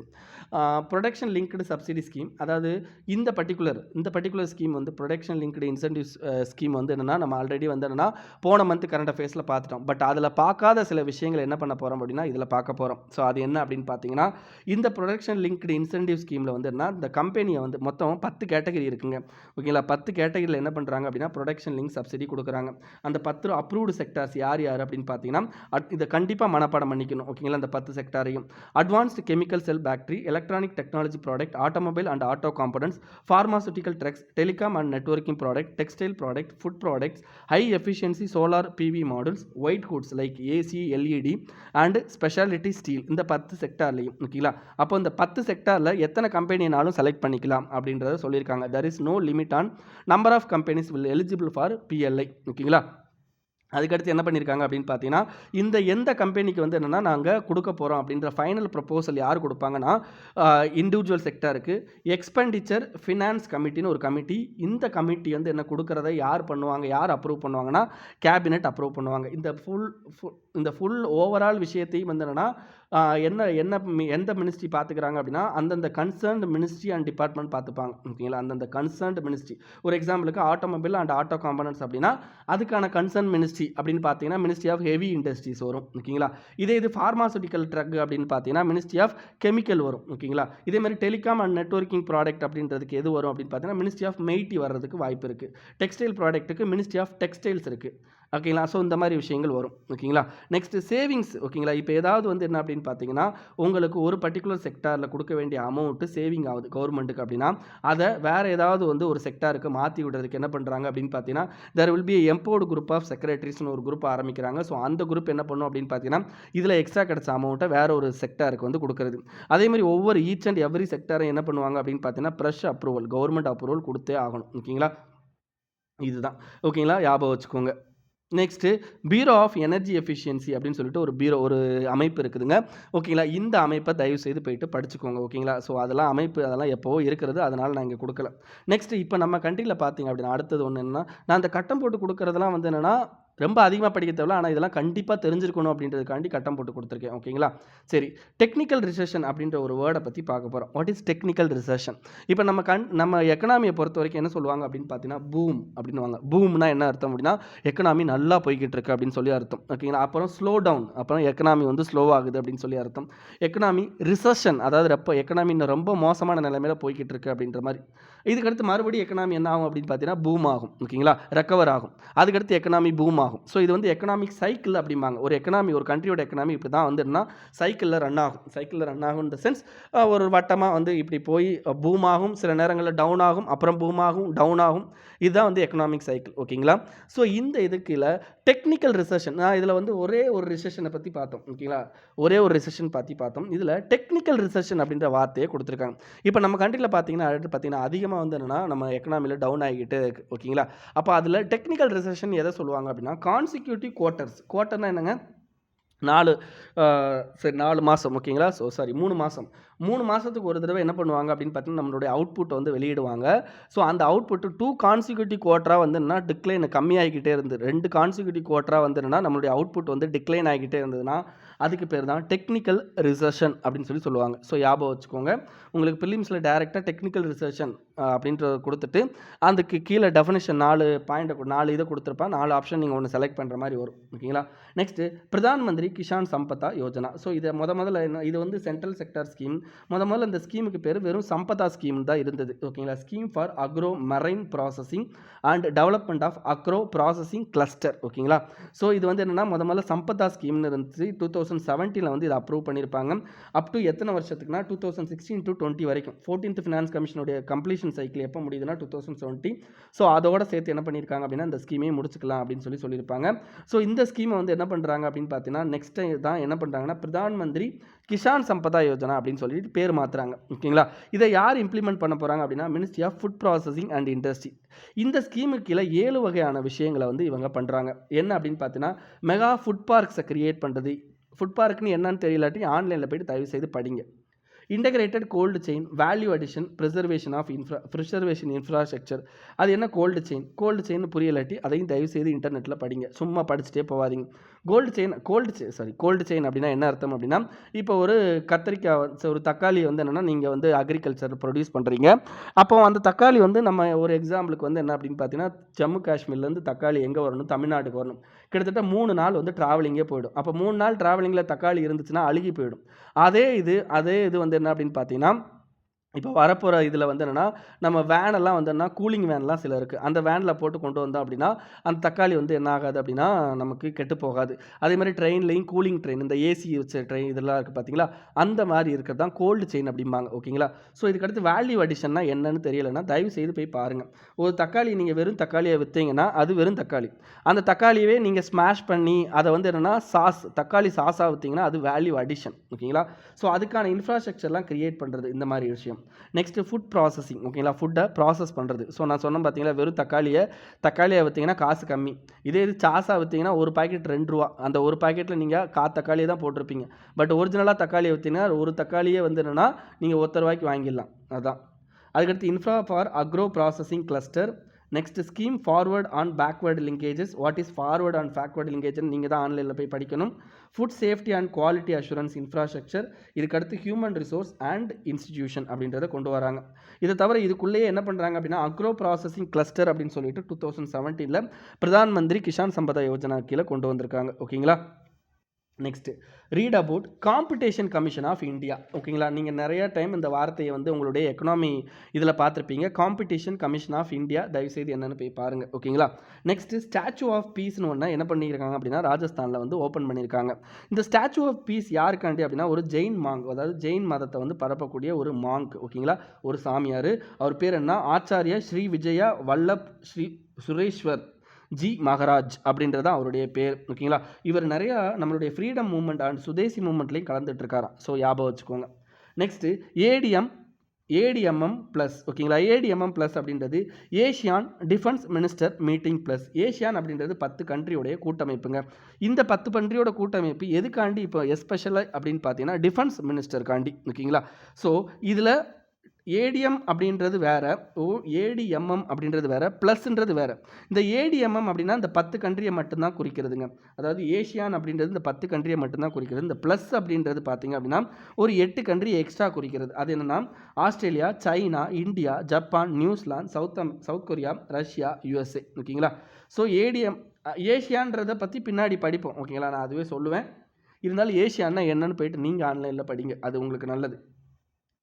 production linked subsidy scheme. அதாவது இந்த பர்டிகுலர் ஸ்கீம் வந்து ப்ரொடக்ஷன் லிங்க்டு இன்சென்டிவ் ஸ்கீம் வந்து என்னென்னா நம்ம ஆல்ரெடி வந்து என்னென்னா போன மந்த் கரண்ட் அஃபேர்ஸில் பார்த்துட்டோம். பட் அதில் பார்க்காத சில விஷயங்கள் என்ன பண்ண போகிறோம் அப்படின்னா இதில் பார்க்க போகிறோம். ஸோ அது என்ன அப்படின்னு பார்த்தீங்கன்னா இந்த ப்ரொடக்ஷன் லிங்க்டு இன்சென்டிவ் ஸ்கீமில் வந்து என்ன இந்த கம்பெனியை வந்து மொத்தம் 10 கேட்டகரி இருக்குங்க. ஓகேங்களா. 10 கேட்டகரியில் என்ன பண்ணுறாங்க அப்படின்னா ப்ரொடக்ஷன் லிங்க் சப்சிடி கொடுக்குறாங்க. அந்த 10 அப்ரூவ்டு செக்டார்ஸ் யார் அப்படின்னு பார்த்தீங்கன்னா இதை கண்டிப்பாக மனப்பாடம் பண்ணிக்கணும். ஓகேங்களா. அந்த 10 செக்டாரையும் advanced chemical cell factory, electronic technology product, automobile and auto components, pharmaceutical trucks, telecom and networking product, textile product, food products, high efficiency solar PV models, white goods like AC, LED and specialty steel. இந்த 10 செக்டார்லையும், ஓகேங்களா. அப்போ இந்த 10 செக்டாரில் எத்தனை கம்பெனினாலும் select பண்ணிக்கலாம் அப்படின்றத சொல்லியிருக்காங்க. there is no limit on number of companies will eligible for PLI. ஓகேங்களா. அதுக்கடுத்து என்ன பண்ணியிருக்காங்க அப்படின்னு பார்த்தீங்கன்னா இந்த எந்த கம்பெனிக்கு வந்து என்னென்னா நாங்கள் கொடுக்க போகிறோம் அப்படின்ற ஃபைனல் ப்ரப்போசல் யார் கொடுப்பாங்கன்னா இண்டிவிஜுவல் செக்டாருக்கு எக்ஸ்பெண்டிச்சர் ஃபினான்ஸ் கமிட்டின்னு ஒரு கமிட்டி. இந்த கமிட்டி வந்து என்ன கொடுக்குறத யார் பண்ணுவாங்க, யார் அப்ரூவ் பண்ணுவாங்கன்னா கேபினெட் அப்ரூவ் பண்ணுவாங்க. இந்த ஃபுல் ஓவரால் விஷயத்தையும் வந்து என்னென்னா எந்த மினிஸ்ட்ரி பார்த்துக்கிறாங்க அப்படின்னா அந்தந்த கன்சர்ன்டு மினிஸ்ட்ரி அண்ட் டிபார்ட்மெண்ட் பார்த்துப்பாங்க. ஓகேங்களா. அந்தந்த கன்சர்ன்டு மினிஸ்ட்ரி, ஒரு எக்ஸாம்பிளுக்கு ஆட்டோமொபைல் அண்ட் ஆட்டோ காம்பனன்ட்ஸ் அப்படின்னா அதுக்கான கன்சர்ன் மினிஸ்ட்ரி அப்படின்னு பார்த்தீங்கன்னா மினிஸ்ட்ரி ஆஃப் ஹெவி இண்டஸ்ட்ரீஸ் வரும். ஓகேங்களா. இது ஃபார்மாசூட்டிக்கல் ட்ரக் அப்படின்னு பார்த்தீங்கன்னா மினிஸ்ட்ரி ஆஃப் கெமிக்கல் வரும். ஓகேங்களா. இதே மாதிரி டெலிகாம் அண்ட் நெட்வொர்க்கிங் ப்ராடக்ட் அப்படின்றதுக்கு எது வரும் அப்படின்னு பார்த்தீங்கன்னா மினிஸ்ட்ரி ஆஃப் மெய்டி வர்றதுக்கு வாய்ப்பு இருக்குது. டெக்ஸ்டைல் ப்ராடக்ட்டுக்கு மினிஸ்ட்ரி ஆஃப் டெக்ஸ்டைல்ஸ் இருக்குது. ஓகேங்களா. ஸோ இந்த மாதிரி விஷயங்கள் வரும். ஓகேங்களா. Next savings. ஓகேங்களா. இப்போ ஏதாவது வந்து என்ன அப்படின்னு பார்த்தீங்கன்னா, உங்களுக்கு ஒரு பர்ட்டிகுலர் செக்டாரில் கொடுக்க வேண்டிய அமௌண்ட்டு சேவிங் ஆகுது கவர்மெண்ட்டுக்கு அப்படின்னா, அதை வேறு ஏதாவது வந்து ஒரு செக்டாருக்கு மாற்றி விடுறதுக்கு என்ன பண்ணுறாங்க அப்படின்னு பார்த்தீங்கன்னா, there will be empowered group of செக்ரட்டரிஸ்னு ஒரு குரூப் ஆரம்பிக்கிறாங்க. ஸோ அந்த குரூப் என்ன பண்ணும் அப்படின்னு பார்த்தீங்கன்னா, இதில் எக்ஸ்ட்ரா கிடைச்ச அமௌண்ட்டை வேற ஒரு செக்டாருக்கு வந்து கொடுக்குறது. அதே மாதிரி ஒவ்வொரு ஈச் அண்ட் எவ்ரி செக்டாரை என்ன பண்ணுவாங்க அப்படின்னு பார்த்தீங்கன்னா, ஃப்ரெஷ் அப்ரூவல், கவர்மெண்ட் அப்ரூவல் கொடுத்தே ஆகணும். ஓகேங்களா. இதுதான். ஓகேங்களா. ஞாபகம் வச்சுக்கோங்க. Next bureau of energy efficiency அப்படின்னு சொல்லிட்டு ஒரு அமைப்பு இருக்குதுங்க. ஓகேங்களா. இந்த அமைப்பை தயவுசெய்து போயிட்டு படிச்சுக்கோங்க. ஓகேங்களா. ஸோ அதெல்லாம் அமைப்பு அதெல்லாம் எப்போவோ இருக்கிறது. அதனால் நான் இங்கே கொடுக்கல. நெக்ஸ்ட்டு இப்போ நம்ம கண்ட்ரியில் பார்த்தீங்க அப்படின்னா அடுத்தது ஒன்று என்னன்னா, நான் அந்த கட்டம் போட்டு கொடுக்குறதெல்லாம் வந்து என்னென்னா ரொம்ப அதிகமாக படிக்க தேவையில்ல. ஆனால் இதெல்லாம் கண்டிப்பாக தெரிஞ்சிருக்கணும் அப்படின்றதுக்காண்டி கட்டம் போட்டு கொடுத்துருக்கேன். ஓகேங்களா. சரி, டெக்னிக்கல் ரிசெஷன் அப்படின்ற ஒரு வேர்டை பற்றி பார்க்க போகிறோம். What is technical recession? இப்போ நம்ம எக்கனாமியை பொறுத்த வரைக்கும் என்ன சொல்லுவாங்க அப்படின்னு பார்த்தீங்கன்னா, பூம் அப்படின்னுவாங்க. பூம்னா என்ன அர்த்தம் அப்படின்னா, எக்கனாமி நல்லா போய்கிட்டு இருக்கு அப்படின்னு சொல்லி அர்த்தம். ஓகேங்களா. அப்புறம் ஸ்லோ டவுன், அப்புறம் எக்கனாமி வந்து ஸ்லோ ஆகுது அப்படின்னு சொல்லி அர்த்தம். எக்கனாமி ரிசெஷன், அதாவது எக்கனாமி ரொம்ப மோசமான நிலைமையில போய்கிட்டு இருக்கு அப்படின்ற மாதிரி. இதுக்கடுத்து மறுபடியும் எக்கனாமி என்ன ஆகும் அப்படின்னு பார்த்தீங்கன்னா, பூம் ஆகும். ஓகேங்களா. ரெக்கவர் ஆகும். அதுக்கடுத்து எக்கனாமி பூம் ஆகும். ஸோ இது வந்து எக்கனாமிக் சைக்கிள் அப்படிம்பாங்க. ஒரு கண்ட்ரியோட எக்கனாமி இப்படி தான் வந்துன்னா சைக்கிளில் ரன் ஆகும். இந்த சென்ஸ் ஒரு வட்டமாக வந்து இப்படி போய் பூம் ஆகும், சில நேரங்களில் டவுன் ஆகும், அப்புறம் பூம் ஆகும், டவுன் ஆகும். இதுதான் வந்து எக்கனாமிக் சைக்கிள். ஓகேங்களா. ஸோ இந்த இதுக்குள்ள டெக்னிக்கல் ரிசெஷன், இதில் வந்து ஒரே ஒரு ரிசெஷனை பற்றி பார்த்தோம். ஓகேங்களா. ஒரே ஒரு ரிசெஷன் பற்றி பார்த்தோம். இதில் டெக்னிக்கல் ரிசெஷன் அப்படின்ற வார்த்தையை கொடுத்துருக்காங்க. இப்போ நம்ம கண்ட்ரியில் பார்த்தீங்கன்னா அதிகமாக வந்து என்னென்னா நம்ம எக்கனாமியில் டவுன் ஆகிக்கிட்டே இருக்குது. ஓகேங்களா. அப்போ அதில் டெக்னிக்கல் ரிசெஷன் எதை சொல்லுவாங்க அப்படின்னா, கான்சிக்யூட்டிவ் குவார்ட்டர்னா என்னங்க, 4 மாதம். ஓகேங்களா. 3 மாதம். 3 மாதத்துக்கு ஒரு தடவை என்ன பண்ணுவாங்க அப்படின்னு பார்த்தீங்கன்னா, நம்மளுடைய அவுட்புட் வந்து வெளியிடுவாங்க. ஸோ அந்த அவுட்புட் 2 கான்சிக்யூட்டிவ் குவார்ட்டராக வந்து என்னன்னா டிக்ளைன் கம்மியாகிக்கிட்டே இருந்து 2 கான்சிக்யூட்டிவ் குவார்ட்டராக வந்து என்னன்னா நம்மளுடைய அவுட்புட் வந்து டிக்ளைன் ஆகிக்கிட்டே இருந்ததுன்னா அதுக்கு பேர் தான் டெக்னிக்கல் ரிசெஷன் அப்படின்னு சொல்லுவாங்க. ஸோ ஞாபகம் வச்சுக்கோங்க. உங்களுக்கு பிலிம்ஸில் டேரெக்டாக டெக்னிக்கல் ரிசெஷன் அப்படின்றத கொடுத்துட்டு அதுக்கு கீழே டெஃபினிஷன் 4 இதை கொடுத்துருப்பான். 4 ஆப்ஷன் நீங்கள் ஒன்று செலக்ட் பண்ணுற மாதிரி வரும். ஓகேங்களா. நெக்ஸ்ட்டு பிரதான் மந்திரி கிஷான் சம்பதா யோஜனா. ஸோ இதை முதல்ல என்ன, இது வந்து சென்ட்ரல் செக்டார் ஸ்கீம். முதல்ல இந்த ஸ்கீமுக்கு பேர் வெறும் சம்பதா ஸ்கீம் தான் இருந்தது. ஓகேங்களா. Scheme for agro marine processing and development of agro processing cluster. ஓகேங்களா. ஸோ இது வந்து என்னென்னா முதல்ல சம்பதா ஸ்கீம்னு இருந்துச்சு. 2017 வந்து இதை அப்ரூவ் பண்ணியிருப்பாங்க. அப் டு எத்தனை வருஷத்துக்குனா 2016 to 20 வரைக்கும். 14th ஃபினான்ஸ் கமிஷனுடைய கம்ப்ளீஷன் சைக்கிள் எப்போ முடியுதுன்னா 2020. ஸோ அதோட சேர்த்து என்ன பண்ணியிருக்காங்க அப்படின்னா இந்த ஸ்கீமையும் முடிச்சுக்கலாம் அப்படின்னு சொல்லியிருப்பாங்க. ஸோ இந்த ஸ்கீமை வந்து என்ன பண்ணுறாங்க அப்படின்னு பார்த்தீங்கன்னா நெக்ஸ்ட் தான் என்ன பண்ணுறாங்கன்னா பிரதான் மந்திரி கிஷான் சம்பதா யோஜனா அப்படின்னு சொல்லிட்டு பேர் மாற்றுறாங்க. ஓகேங்களா. இதை யார் இம்ப்ளிமெண்ட் பண்ண போகிறாங்க அப்படின்னா ministry of food processing and industry. இந்த ஸ்கீமுக்கு கீழே 7 வகையான விஷயங்களை வந்து இவங்க பண்ணுறாங்க. என்ன அப்படின்னு பார்த்தீங்கன்னா, மெகா ஃபுட் பார்க்ஸை கிரியேட் பண்ணுறது. ஃபுட் பார்க்னு என்னன்னு தெரியலாட்டி ஆன்லைனில் போய்ட்டு தயவு செய்து படிங்க. Integrated cold chain, value addition, preservation infrastructure. அது என்ன கோல்டு செயின் புரியலாட்டி அதையும் தயவு செய்து இன்டர்நெட்டில் படிங்க. சும்மா படிச்சுட்டே போகாதீங்க. கோல்டு செயின் அப்படின்னா என்ன அர்த்தம் அப்படின்னா, இப்போ ஒரு கத்திரிக்காய் ஒரு தக்காளி வந்து என்னென்னா நீங்கள் வந்து அக்ரிகல்ச்சர் ப்ரொடியூஸ் பண்ணுறீங்க. அப்போ அந்த தக்காளி வந்து நம்ம ஒரு எக்ஸாம்பிளுக்கு வந்து என்ன அப்படின்னு பார்த்தீங்கன்னா, ஜம்மு காஷ்மீர்லேருந்து தக்காளி எங்கே வரணும், தமிழ்நாட்டுக்கு வரணும். கிட்டத்தட்ட 3 நாள் வந்து ட்ராவலிங்கே போயிடும். அப்போ 3 நாள் ட்ராவலிங்கில் தக்காளி இருந்துச்சுன்னா அழுகி போயிடும். அதே இது வந்து என்ன அப்படின்னு பார்த்தீங்கன்னா, இப்போ வரப்போகிற இதில் வந்து என்னென்னா நம்ம வேனெல்லாம் வந்து என்ன கூலிங் வேன்லாம் சில இருக்குது. அந்த வேனில் போட்டு கொண்டு வந்தோம் அப்படின்னா அந்த தக்காளி வந்து என்ன ஆகாது அப்படின்னா நமக்கு கெட்டு போகாது. அதே மாதிரி ட்ரெயின்லேயும் கூலிங் ட்ரெயின், இந்த ஏசி வச்ச ட்ரெயின் இதெல்லாம் இருக்குது பார்த்தீங்களா, அந்த மாதிரி இருக்கிறது தான் கோல்டு செயின் அப்படிம்பாங்க. ஓகேங்களா. ஸோ இதுக்கடுத்து வேல்யூ அடிஷன்னா என்னன்னு தெரியலைன்னா தயவு செய்து போய் பாருங்கள். ஒரு தக்காளி நீங்கள் வெறும் தக்காளியை விற்றீங்கன்னா அது வெறும் தக்காளி. அந்த தக்காளியவே நீங்கள் ஸ்மாஷ் பண்ணி அதை வந்து என்னென்னா தக்காளி சாஸாக விற்றீங்கன்னா அது வேல்யூ அடிஷன். ஓகேங்களா. ஸோ அதுக்கான இன்ஃப்ராஸ்ட்ரக்சர்லாம் கிரியேட் பண்ணுறது இந்த மாதிரி விஷயம். Next food processing. ஓகேங்களா. ஃபுட்டை ப்ராசஸ் பண்ணுறது. ஸோ நான் சொன்னேன் பார்த்தீங்களா, வெறும் தக்காளியை விற்றீங்கன்னா காசு கம்மி. இதே இது சாஸாக விற்றீங்கன்னா ஒரு பாக்கெட் ₹2. அந்த ஒரு பாக்கெட்டில் நீங்கள் தக்காளியை தான் போட்டிருப்பீங்க. பட் ஒரிஜினலாக தக்காளியை விற்றீங்கன்னா ஒரு தக்காளியே வந்து என்னென்னா நீங்கள் ₹1 வாங்கிடலாம். அதுதான். அதுக்கடுத்து infra for agro processing cluster. Next scheme forward and backward linkages. What is forward and backward லிங்கேஜ்னு நீங்கள் தான் ஆன்லைனில் போய் படிக்கணும். Food safety and quality assurance infrastructure. இதுக்கடுத்து ஹியூமன் ரிசோர்ஸ் அண்ட் இன்ஸ்டிடியூஷன் அப்படின்றத கொண்டு வராங்க. இதை தவிர இதுக்குள்ளேயே என்ன பண்ணுறாங்க அப்படின்னா அக்ரோ ப்ராசஸிங் கிளஸ்டர் அப்படின்னு சொல்லிட்டு 2017 பிரதான் மந்திரி கிஷான் சம்பதா யோஜனா கீழே கொண்டு வந்திருக்காங்க. ஓகேங்களா. Next read about competition commission of India. ஓகேங்களா, நீங்கள் நிறைய டைம் இந்த வார்த்தையை வந்து உங்களுடைய எக்கனாமி இதில் பார்த்துருப்பீங்க. காம்படிஷன் கமிஷன் ஆஃப் இந்தியா, தயவுசெய்து என்னென்னு போய் பாருங்கள். ஓகேங்களா, நெக்ஸ்ட்டு ஸ்டாச்சு ஆஃப் பீஸ்னு ஒன்று என்ன பண்ணியிருக்காங்க அப்படின்னா ராஜஸ்தானில் வந்து ஓப்பன் பண்ணியிருக்காங்க. இந்த ஸ்டாச்சு ஆஃப் பீஸ் யாருக்காண்டி அப்படின்னா ஒரு ஜெயின் மாங்க், அதாவது ஜெயின் மதத்தை வந்து பரப்பக்கூடிய ஒரு மாங்க். ஓகேங்களா, ஒரு சாமியார். அவர் பேர் என்ன, ஆச்சாரிய ஸ்ரீ விஜயா வல்லப் ஸ்ரீ சுரேஸ்வர் ஜி மகராஜ் அப்படின்றது அவருடைய பேர். ஓகேங்களா, இவர் நிறையா நம்மளுடைய ஃப்ரீடம் மூவ்மெண்ட் அண்ட் சுதேசி மூவ்மெண்ட்லையும் கலந்துட்டு இருக்காராம். ஸோ ஞாபகம் வச்சுக்கோங்க. Next ATMM plus. ஓகேங்களா, ஏடிஎம்எம் ப்ளஸ் அப்படின்றது ASEAN defence minister meeting plus. ASEAN அப்படின்றது 10 கண்ட்ரியோடைய கூட்டமைப்புங்க. இந்த 10 கண்ட்ரியோட கூட்டமைப்பு எதுக்காண்டி இப்போ எஸ்பெஷலாக அப்படின்னு பார்த்தீங்கன்னா டிஃபென்ஸ் மினிஸ்டருக்காண்டி. ஓகேங்களா, ஸோ இதில் ஏடிஎம் அப்படின்றது வேறு, ஏடிஎம்எம் அப்படின்றது வேறு, ப்ளஸ்ன்றது வேறு. இந்த ஏடிஎம்எம் அப்படின்னா இந்த 10 கண்ட்ரியை மட்டும்தான் குறிக்கிறதுங்க. அதாவது ஏஷியான் அப்படின்றது இந்த 10 கண்ட்ரியை மட்டும்தான் குறிக்கிறது. இந்த ப்ளஸ் அப்படின்றது பார்த்திங்க அப்படின்னா ஒரு 8 கண்ட்ரி எக்ஸ்ட்ரா குறிக்கிறது. அது என்னென்னா Australia, China, India, Japan, New Zealand, south Korea, Russia, USA. ஓகேங்களா, ஸோ ஏஷியான்றதை பற்றி பின்னாடி படிப்போம். ஓகேங்களா, நான் அதுவே சொல்லுவேன். இருந்தாலும் ஏஷியான்னா என்னன்னு போயிட்டு நீங்கள் ஆன்லைனில் படிங்க, அது உங்களுக்கு நல்லது.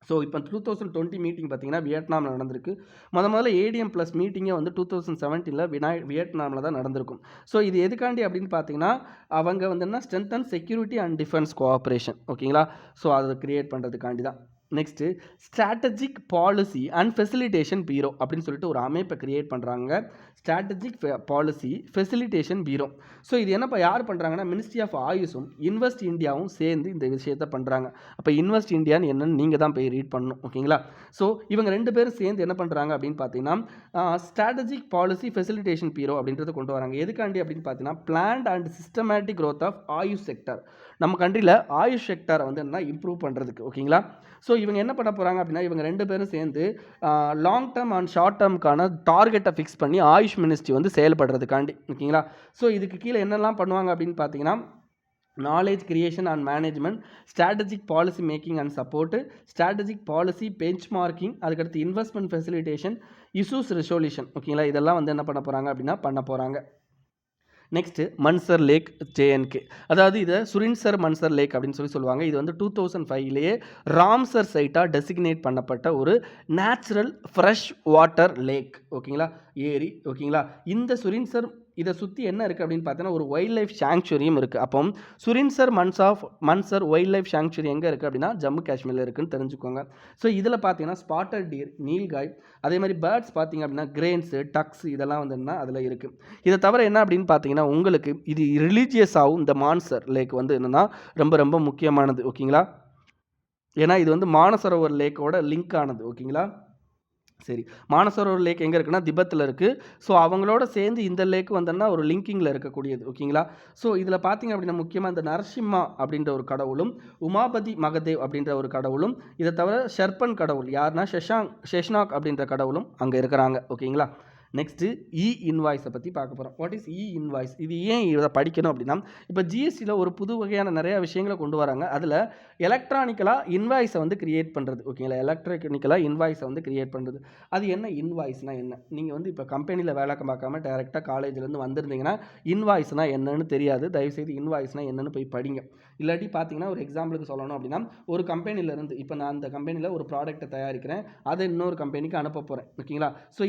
ஸோ இப்போ 2020 மீட்டிங் பார்த்தீங்கன்னா வியட்நாமில் நடந்திருக்கு. முதல்ல ஏடிஎம் ப்ளஸ் மீட்டிங்கே வந்து 2017 வியட்நாமில் தான் நடந்திருக்கும். ஸோ இது எதுக்காண்டி அப்படின்னு பார்த்தீங்கன்னா அவங்க வந்து என்ன strengthen security and defence cooperation. ஓகேங்களா, ஸோ அதை கிரியேட் பண்ணுறதுக்காண்டி தான். Next strategic policy and facilitation bureau அப்படின்னு சொல்லிட்டு ஒரு அமைப்பை கிரியேட் பண்ணுறாங்க. Strategic policy facilitation bureau. So இது என்னப்பா யார் பண்ணுறாங்கன்னா மினிஸ்ட்ரி ஆஃப் ஆயுஷும் இன்வெஸ்ட் இந்தியாவும் சேர்ந்து இந்த விஷயத்தை பண்ணுறாங்க. அப்போ இன்வெஸ்ட் இந்தியான்னு என்னன்னு நீங்கள் தான் போய் ரீட் பண்ணணும். ஓகேங்களா, ஸோ இவங்க 2 பேரும் சேர்ந்து என்ன பண்ணுறாங்க அப்படின்னு பார்த்தீங்கன்னா ஸ்ட்ராட்டஜிக் பாலிசி ஃபெசிலிட்டேஷன் பீரோ அப்படின்றத கொண்டு வராங்க. எதுக்காண்டி அப்படின்னு பார்த்தீங்கன்னா planned and systematic growth of AYUSH sector. நம்ம கண்ட்ரியில் ஆயுஷ் செக்டரை வந்து என்ன இம்ப்ரூவ் பண்ணுறதுக்கு. ஓகேங்களா, ஸோ இவங்க என்ன பண்ண போகிறாங்க அப்படின்னா இவங்க 2 பேரும் சேர்ந்து லாங் டேர்ம் அண்ட் ஷார்ட் டேர்முக்கான டார்கெட்டை ஃபிக்ஸ் பண்ணி ஆயுஷ் மினிஸ்ட்ரி வந்து செயல்படுறதுக்காண்டி. ஓகேங்களா, ஸோ இதுக்கு கீழே என்னெல்லாம் பண்ணுவாங்க அப்படின்னு பார்த்தீங்கன்னா knowledge creation and management, strategic policy making and support, strategic policy bench marking, அதுக்கடுத்து இன்வெஸ்ட்மெண்ட் ஃபெசிலிட்டேஷன், இஷ்யூஸ் ரெசல்யூஷன். ஓகேங்களா, இதெல்லாம் வந்து என்ன பண்ண போகிறாங்க அப்படின்னா பண்ண போகிறாங்க. நெக்ஸ்ட்டு மன்சர் லேக் ஜேஎன்கே, அதாவது இதை சுரின்சர் மன்சர் லேக் அப்படின்னு சொல்லுவாங்க. இது வந்து 2005லேயே ராம்சர் சைட்டாக டெசிக்னேட் பண்ணப்பட்ட ஒரு நேச்சுரல் ஃப்ரெஷ் வாட்டர் லேக். ஓகேங்களா, ஏரி. ஓகேங்களா, இந்த சுரின்சர் இதை சுற்றி என்ன இருக்குது அப்படின்னு பார்த்தீங்கன்னா ஒரு வைல்ட் லைஃப் சாங்சுரியும் இருக்குது. அப்போ சுரின்சர் மன்சர் வைல்ட் லைஃப் சாங்சுரி எங்கே இருக்குது அப்படின்னா ஜம்மு காஷ்மீரில் இருக்குதுன்னு தெரிஞ்சுக்கோங்க. ஸோ இதில் பார்த்தீங்கன்னா ஸ்பாட்டட் டீர், நீல்காய், அதே மாதிரி பேர்ட்ஸ் பார்த்தீங்க அப்படின்னா கிரேன்ஸு, டக்ஸ் இதெல்லாம் வந்து என்ன அதில் இருக்குது. இதை தவிர என்ன அப்படின்னு பார்த்தீங்கன்னா உங்களுக்கு இது ரிலீஜியஸாகவும் இந்த மான்சர் லேக் வந்து என்னென்னா ரொம்ப ரொம்ப முக்கியமானது. ஓகேங்களா, ஏன்னா இது வந்து மானசரோவர் லேக்கோட லிங்க் ஆனது. ஓகேங்களா, சரி, மானசரோவர் லேக் எங்கே இருக்குன்னா திபத்தில் இருக்குது. ஸோ அவங்களோட சேர்ந்து இந்த லேக் வந்தோன்னா ஒரு லிங்கிங்கில் இருக்கக்கூடியது. ஓகேங்களா, ஸோ இதில் பார்த்தீங்க அப்படின்னா முக்கியமாக இந்த நரசிம்மா அப்படின்ற ஒரு கடவுளும் உமாபதி மகதேவ் அப்படின்ற ஒரு கடவுளும் இதை தவிர ஷெர்பன் கடவுள் யாருன்னா ஷெஷ்னாக் அப்படின்ற கடவுளும் அங்கே இருக்கிறாங்க. ஓகேங்களா, நெக்ஸ்ட்டு இன்வாய்ஸை பற்றி பார்க்க போகிறோம். வாட் இஸ் இன்வாய்ஸ், இது ஏன் இதை படிக்கணும் அப்படின்னா இப்போ ஜிஎஸ்டியில் ஒரு புது வகையான நிறையா விஷயங்களை கொண்டு வராங்க. அதில் எலக்ட்ரானிக்கலாக இன்வாய்ஸை வந்து கிரியேட் பண்ணுறது. ஓகேங்களா, எலக்ட்ரானிக்கலாக இன்வாய்ஸை வந்து கிரியேட் பண்ணுறது. அது என்ன இன்வாய்ஸ்னால் என்ன, நீங்கள் வந்து இப்போ கம்பெனியில் வேலை பார்க்காம டேரெக்டாக காலேஜ்லேருந்து வந்திருந்தீங்கன்னா இன்வாய்ஸ்னால் என்னன்னு தெரியாது. தயவுசெய்து இன்வாய்ஸ்னால் என்னென்னு போய் படிங்க. இல்லாட்டி பார்த்தீங்கன்னா ஒரு எக்ஸாம்பிளுக்கு சொல்லணும் அப்படின்னா ஒரு கம்பெனிலேருந்து இப்போ நான் அந்த கம்பெனியில் ஒரு ப்ராடக்ட்டை தயாரிக்கிறேன், அதை இன்னொரு கம்பெனிக்கு அனுப்ப போகிறேன். ஓகேங்களா, ஸோ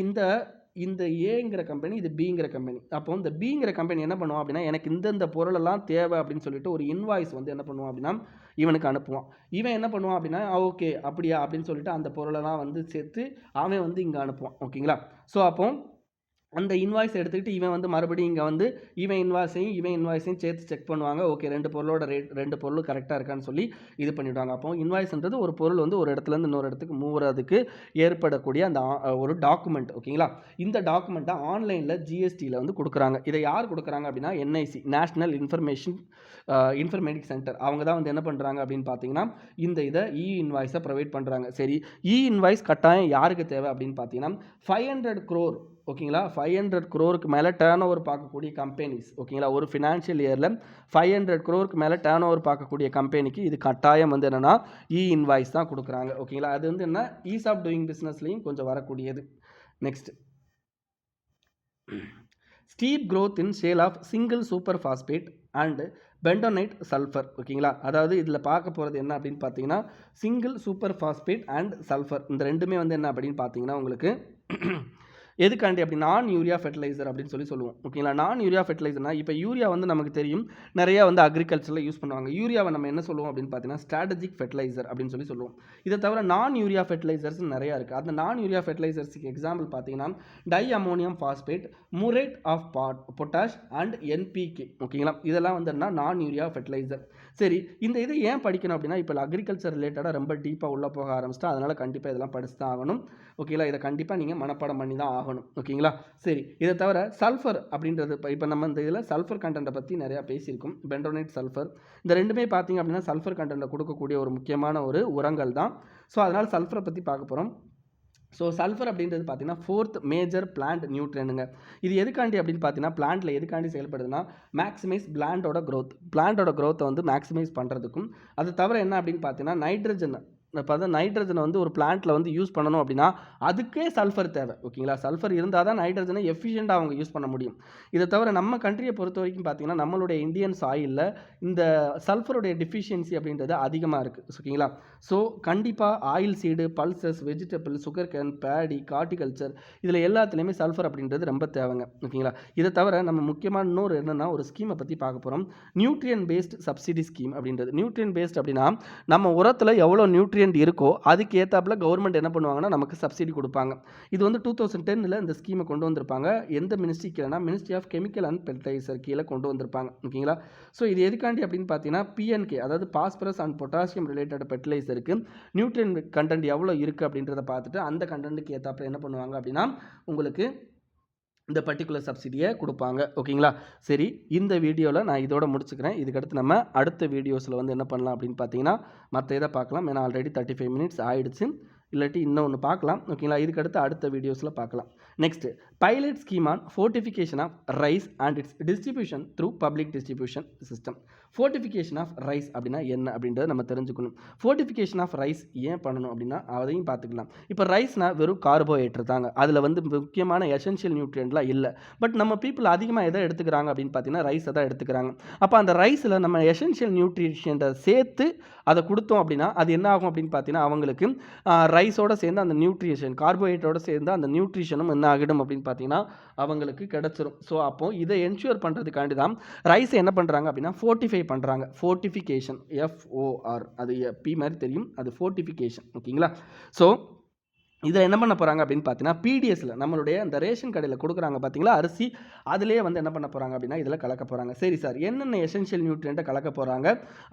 இந்த ஏங்கிற கம்பெனி, இது பிங்கிற கம்பெனி. அப்போ இந்த பிங்கிற கம்பெனி என்ன பண்ணுவோம் அப்படின்னா எனக்கு இந்தந்த பொருளெல்லாம் தேவை அப்படின்னு சொல்லிட்டு ஒரு இன்வாய்ஸ் வந்து என்ன பண்ணுவோம் அப்படின்னா இவனுக்கு அனுப்புவான். இவன் என்ன பண்ணுவான் அப்படின்னா ஓகே அப்படியா அப்படின்னு சொல்லிட்டு அந்த பொருளெல்லாம் வந்து சேர்த்து அவன் வந்து இங்கே அனுப்புவான். ஓகேங்களா, ஸோ அப்போ அந்த இன்வாய்ஸ் எடுத்துக்கிட்டு இவன் வந்து மறுபடியும் இங்கே வந்து இவன் இன்வாய்ஸையும் சேர்த்து செக் பண்ணுவாங்க. ஓகே 2 பொருளோட ரேட் 2 பொருள் கரெக்டாக இருக்கான்னு சொல்லி இது பண்ணிவிடுவாங்க. அப்போ இன்வாய்ஸ்ன்றது ஒரு பொருள் வந்து ஒரு இடத்துலேருந்து இன்னொரு இடத்துக்கு மூவுறதுக்கு ஏற்படக்கூடிய அந்த ஒரு டாக்குமெண்ட். ஓகேங்களா, இந்த டாக்குமெண்ட்டை ஆன்லைனில் ஜிஎஸ்டியில் வந்து கொடுக்குறாங்க. இதை யார் கொடுக்குறாங்க அப்படின்னா என்ஐசி, நேஷ்னல் இன்ஃபர்மேட்டிக் சென்டர். அவங்க தான் வந்து என்ன பண்ணுறாங்க அப்படின்னு பார்த்தீங்கன்னா இதை இன்வாய்ஸை ப்ரொவைட் பண்ணுறாங்க. சரி, இன்வாய்ஸ் கட்டாயம் யாருக்கு தேவை அப்படின்னு பார்த்தீங்கன்னா 500 crore. ஓகேங்களா, 500 crore மேலே டேர்ன் ஓவர் பார்க்கக்கூடிய கம்பெனிஸ். ஓகேங்களா, ஒரு ஃபினான்ஷியல் இயரில் 500 crore மேலே டேர்ன் ஓவர் பார்க்கக்கூடிய கம்பெனிக்கு இது கட்டாயம் வந்து என்னென்னா இன்வாய்ஸ் தான் கொடுக்குறாங்க. ஓகேங்களா, அது வந்து என்ன ஈஸ் ஆஃப் டூயிங் பிஸ்னஸ்லையும் கொஞ்சம் வரக்கூடியது. Next steep growth in sale of single super phosphate and bentonite sulphur. ஓகேங்களா, அதாவது இதில் பார்க்க போகிறது என்ன அப்படின்னு பார்த்தீங்கன்னா single super phosphate and sulphur. இந்த ரெண்டுமே வந்து என்ன அப்படின்னு பார்த்தீங்கன்னா உங்களுக்கு எதுக்காண்டி அப்படி நான் யூரியா ஃபெர்டிலைசர் அப்படின்னு சொல்லுவோம். ஓகேங்களா, நான் யூரியா ஃபெர்டிலைசர்னா இப்போ யூரியா வந்து நமக்கு தெரியும் நிறையா வந்து அக்ரிகல்ச்சரில் யூஸ் பண்ணுவாங்க. யூரியாவை நம்ம என்ன சொல்லுவோம் அப்படின்னு பார்த்தீங்கன்னா ஸ்ட்ராட்டஜிக் ஃபெர்டிலைசர் அப்படின்னு சொல்லுவோம். இதை தவிர நான் யூரியா ஃபெர்டிலைசர்ஸ் நிறையா இருக்குது. அந்த நான் யூரியா ஃபெர்டிலைசர்ஸுக்கு எக்ஸாம்பிள் பார்த்தீங்கன்னா di ammonium phosphate, muriate of potash and NPK. ஓகேங்களா, இதெல்லாம் வந்து என்ன நான் யூரியா ஃபெர்டிலைசர். சரி, இந்த இதை ஏன் படிக்கணும் அப்படின்னா இப்போ அக்ரிகல்ச்சர் ரிலேட்டடாக ரொம்ப டீப்பாக உள்ளே போக ஆரம்பிச்சிட்டா, அதனால் கண்டிப்பாக இதெல்லாம் படிச்சு தான் ஆகணும். ஓகேங்களா, இதை கண்டிப்பாக நீங்கள் மனப்பாடம் பண்ணி தான் ஆகணும். ஓகேங்களா, சரி, இதை தவிர சல்ஃபர் அப்படின்றது இப்போ நம்ம இந்த இதில் சல்ஃபர் கண்டென்ட்டை பற்றி நிறையா பேசியிருக்கோம். பெண்டோனைட் சல்ஃபர் இந்த ரெண்டுமே பார்த்தீங்க அப்படின்னா சல்ஃபர் கண்டென்ட்டை கொடுக்கக்கூடிய ஒரு முக்கியமான ஒரு உரங்கள் தான். ஸோ அதனால் சல்ஃபரை பற்றி பார்க்க போகிறோம். ஸோ சல்ஃபர் அப்படின்றது பார்த்தீங்கன்னா 4th மேஜர் பிளான்ட் நியூட்ரியனுங்க. இது எதுக்காண்டி அப்படின்னு பார்த்தீங்கன்னா பிளான்ட்டில் எதுக்காண்டி செயல்படுதுன்னா மேக்ஸிமைஸ் பிளான்ட்டோட க்ரோத்தை வந்து மேக்ஸிமைஸ் பண்ணுறதுக்கும், அது தவிர என்ன அப்படின்னு பார்த்தீங்கன்னா நைட்ரஜனை வந்து ஒரு பிளான்ட்டில் வந்து யூஸ் பண்ணணும் அப்படின்னா அதுக்கே சல்ஃபர் தேவை. ஓகேங்களா, சல்ஃபர் இருந்தால் தான் நைட்ரஜனை எஃபிஷியண்டாக அவங்க யூஸ் பண்ண முடியும். இதை தவிர நம்ம கண்ட்ரியை பொறுத்த வரைக்கும் பார்த்தீங்கன்னா நம்மளுடைய இந்தியன் சாயிலில் இந்த சல்ஃபருடைய டிஃபிஷியன்சி அப்படின்றது அதிகமாக இருக்குது. ஓகேங்களா, ஸோ கண்டிப்பாக oil seed, pulses, vegetable, sugar cane, paddy, horticulture இதில் எல்லாத்துலேயுமே சல்ஃபர் அப்படின்றது ரொம்ப தேவைங்க. ஓகேங்களா, இதை தவிர நம்ம முக்கியமான இன்னொரு என்னென்னா ஒரு ஸ்கீமை பற்றி பார்க்க போகிறோம். நியூட்ரியன் பேஸ்ட் சப்சிடி ஸ்கீம் அப்படின்றது. நியூட்ரியன் பேஸ்ட் அப்படின்னா நம்ம உரத்தில் எவ்வளோ நியூட்ரியன்ட் இருக்கோ அதுக்கு ஏற்றாப்புல கவர்மெண்ட் என்ன பண்ணுவாங்கன்னா நமக்கு சப்சிடி கொடுப்பாங்க. இது வந்து 2010 இந்த ஸ்கீமை கொண்டு வந்திருப்பாங்க. எந்த மினிஸ்ட்ரி கீழேனா ministry of chemical and fertiliser கீழே கொண்டு வந்திருப்பாங்க. ஓகேங்களா, ஸோ இது எதுக்காண்டி அப்படின்னு பார்த்தீங்கன்னா பிஎன்கே, அதாவது பாஸ்பரஸ் அண்ட் பொட்டாசியம் ரிலேட்டட் ஃபெர்டிலைசருக்கு நியூட்ரியன் கண்டென்ட் எவ்வளோ இருக்குது அப்படின்றத பார்த்துட்டு அந்த கண்டென்ட்டுக்கு ஏற்றாப்புல என்ன பண்ணுவாங்க அப்படின்னா உங்களுக்கு இந்த பர்டிகுலர் சப்சிடியை கொடுப்பாங்க. ஓகேங்களா, சரி, இந்த வீடியோவில் நான் இதோட முடிச்சுக்கிறேன். இதுக்கடுத்து நம்ம அடுத்த வீடியோஸில் வந்து என்ன பண்ணலாம் அப்படின்னு பார்த்தீங்கன்னா மற்ற இதை பார்க்கலாம். ஏன்னா ஆல்ரெடி 35 மினிட்ஸ் ஆயிடுச்சு. இல்லாட்டி இன்னொன்று பார்க்கலாம். ஓகேங்களா, இதுக்கடுத்து அடுத்த வீடியோஸில் பார்க்கலாம். Next, pilot scheme on fortification of rice and its distribution through public distribution system. Fortification of rice அப்படின்னா என்ன அப்படின்றத நம்ம தெரிஞ்சுக்கணும். ஃபோர்ட்டிஃபிகேஷன் ஆஃப் ரைஸ் ஏன் பண்ணணும் அப்படின்னா அதையும் பார்த்துக்கலாம். இப்போ ரைஸ்னால் வெறும் கார்போஹைட்ரேட் தாங்க, அதில் வந்து முக்கியமான எசென்ஷியல் நியூட்ரியன்ட்லாம் இல்லை. பட் நம்ம பீப்புள் அதிகமாக எதை எடுத்துக்கிறாங்க அப்படின்னு பார்த்தீங்கன்னா ரைஸை தான் எடுத்துக்கிறாங்க. அப்போ அந்த ரைஸில் நம்ம எசென்ஷியல் நியூட்ரிஷனை சேர்த்து அதை கொடுத்தோம் அப்படின்னா அது என்ன ஆகும் அப்படின்னு பார்த்தீங்கன்னா அவங்களுக்கு ரைஸோடு சேர்ந்து அந்த நியூட்ரிஷன், கார்போஹைட்ரேட்டோடு சேர்ந்து அந்த நியூட்ரிஷனும் என்ன ஆகிடும் அப்படின்னு பார்த்தீங்கன்னா அவங்களுக்கு கிடச்சிரும். ஸோ அப்போது இதை என்ஷூர் பண்ணுறதுக்காண்டி தான் ரைஸை என்ன பண்ணுறாங்க அப்படின்னா ஃபோர்ட்டிஃபை பண்ணுறாங்க. ஃபோர்ட்டிஃபிகேஷன், FOR, அது பி மாதிரி தெரியும், அது ஃபோர்ட்டிஃபிகேஷன். ஓகேங்களா, ஸோ இதில் என்ன பண்ண போகிறாங்க அப்படின்னு பார்த்தீங்கன்னா பிடிஎஸில் நம்மளுடைய அந்த ரேஷன் கடையில் கொடுக்குறாங்க பார்த்தீங்களா அரிசி, அதிலேயே வந்து என்ன பண்ண போகிறாங்க அப்படின்னா இதில் கலக்க போகிறாங்க. சரி சார், என்னென்ன எசென்ஷியல் நியூட்ரியண்ட்டை கலக்க போகிறாங்க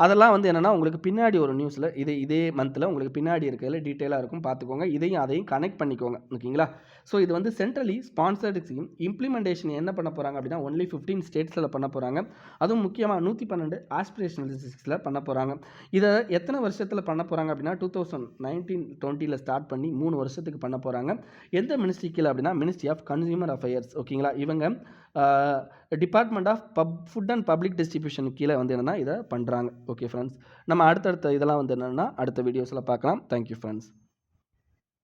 அதெல்லாம் வந்து என்னென்னா உங்களுக்கு பின்னாடி ஒரு நியூஸில் இதே மந்தில் உங்களுக்கு பின்னாடி இருக்கிறதுல டீட்டெயிலாக இருக்கும், பார்த்துக்கோங்க. அதையும் கனெக்ட் பண்ணிக்கோங்க. ஓகேங்களா, ஸோ இது வந்து சென்ட்ரலி ஸ்பான்சர்டு ஸ்கீம். இம்ப்ளிமெண்டேஷன் என்ன பண்ண போகிறாங்க அப்படின்னா ஒன்லி 15 ஸ்டேட்ஸில் பண்ண போகிறாங்க. அதுவும் முக்கியமாக 112 ஆஸ்பிரேஷனல் டிஸ்ட்ரிக்ஸில் பண்ண போகிறாங்க. இதை எத்தனை வருஷத்தில் பண்ண போகிறாங்க அப்படின்னா 2019-20 ஸ்டார்ட் பண்ணி 3 வருஷத்துக்கு பண்ண போகிறாங்க. எந்த மினிஸ்ட்ரி கீழே அப்படின்னா மினிஸ்ட்ரி ஆஃப் கன்சியூமர் அஃபேர்ஸ். ஓகேங்களா, இவங்க department of food and public distribution கீழே வந்து என்னென்னா இதை பண்ணுறாங்க. ஓகே ஃப்ரெண்ட்ஸ், நம்ம அடுத்தடுத்த இதெல்லாம் வந்து என்னென்னா அடுத்த வீடியோஸில் பார்க்கலாம். Thank you friends.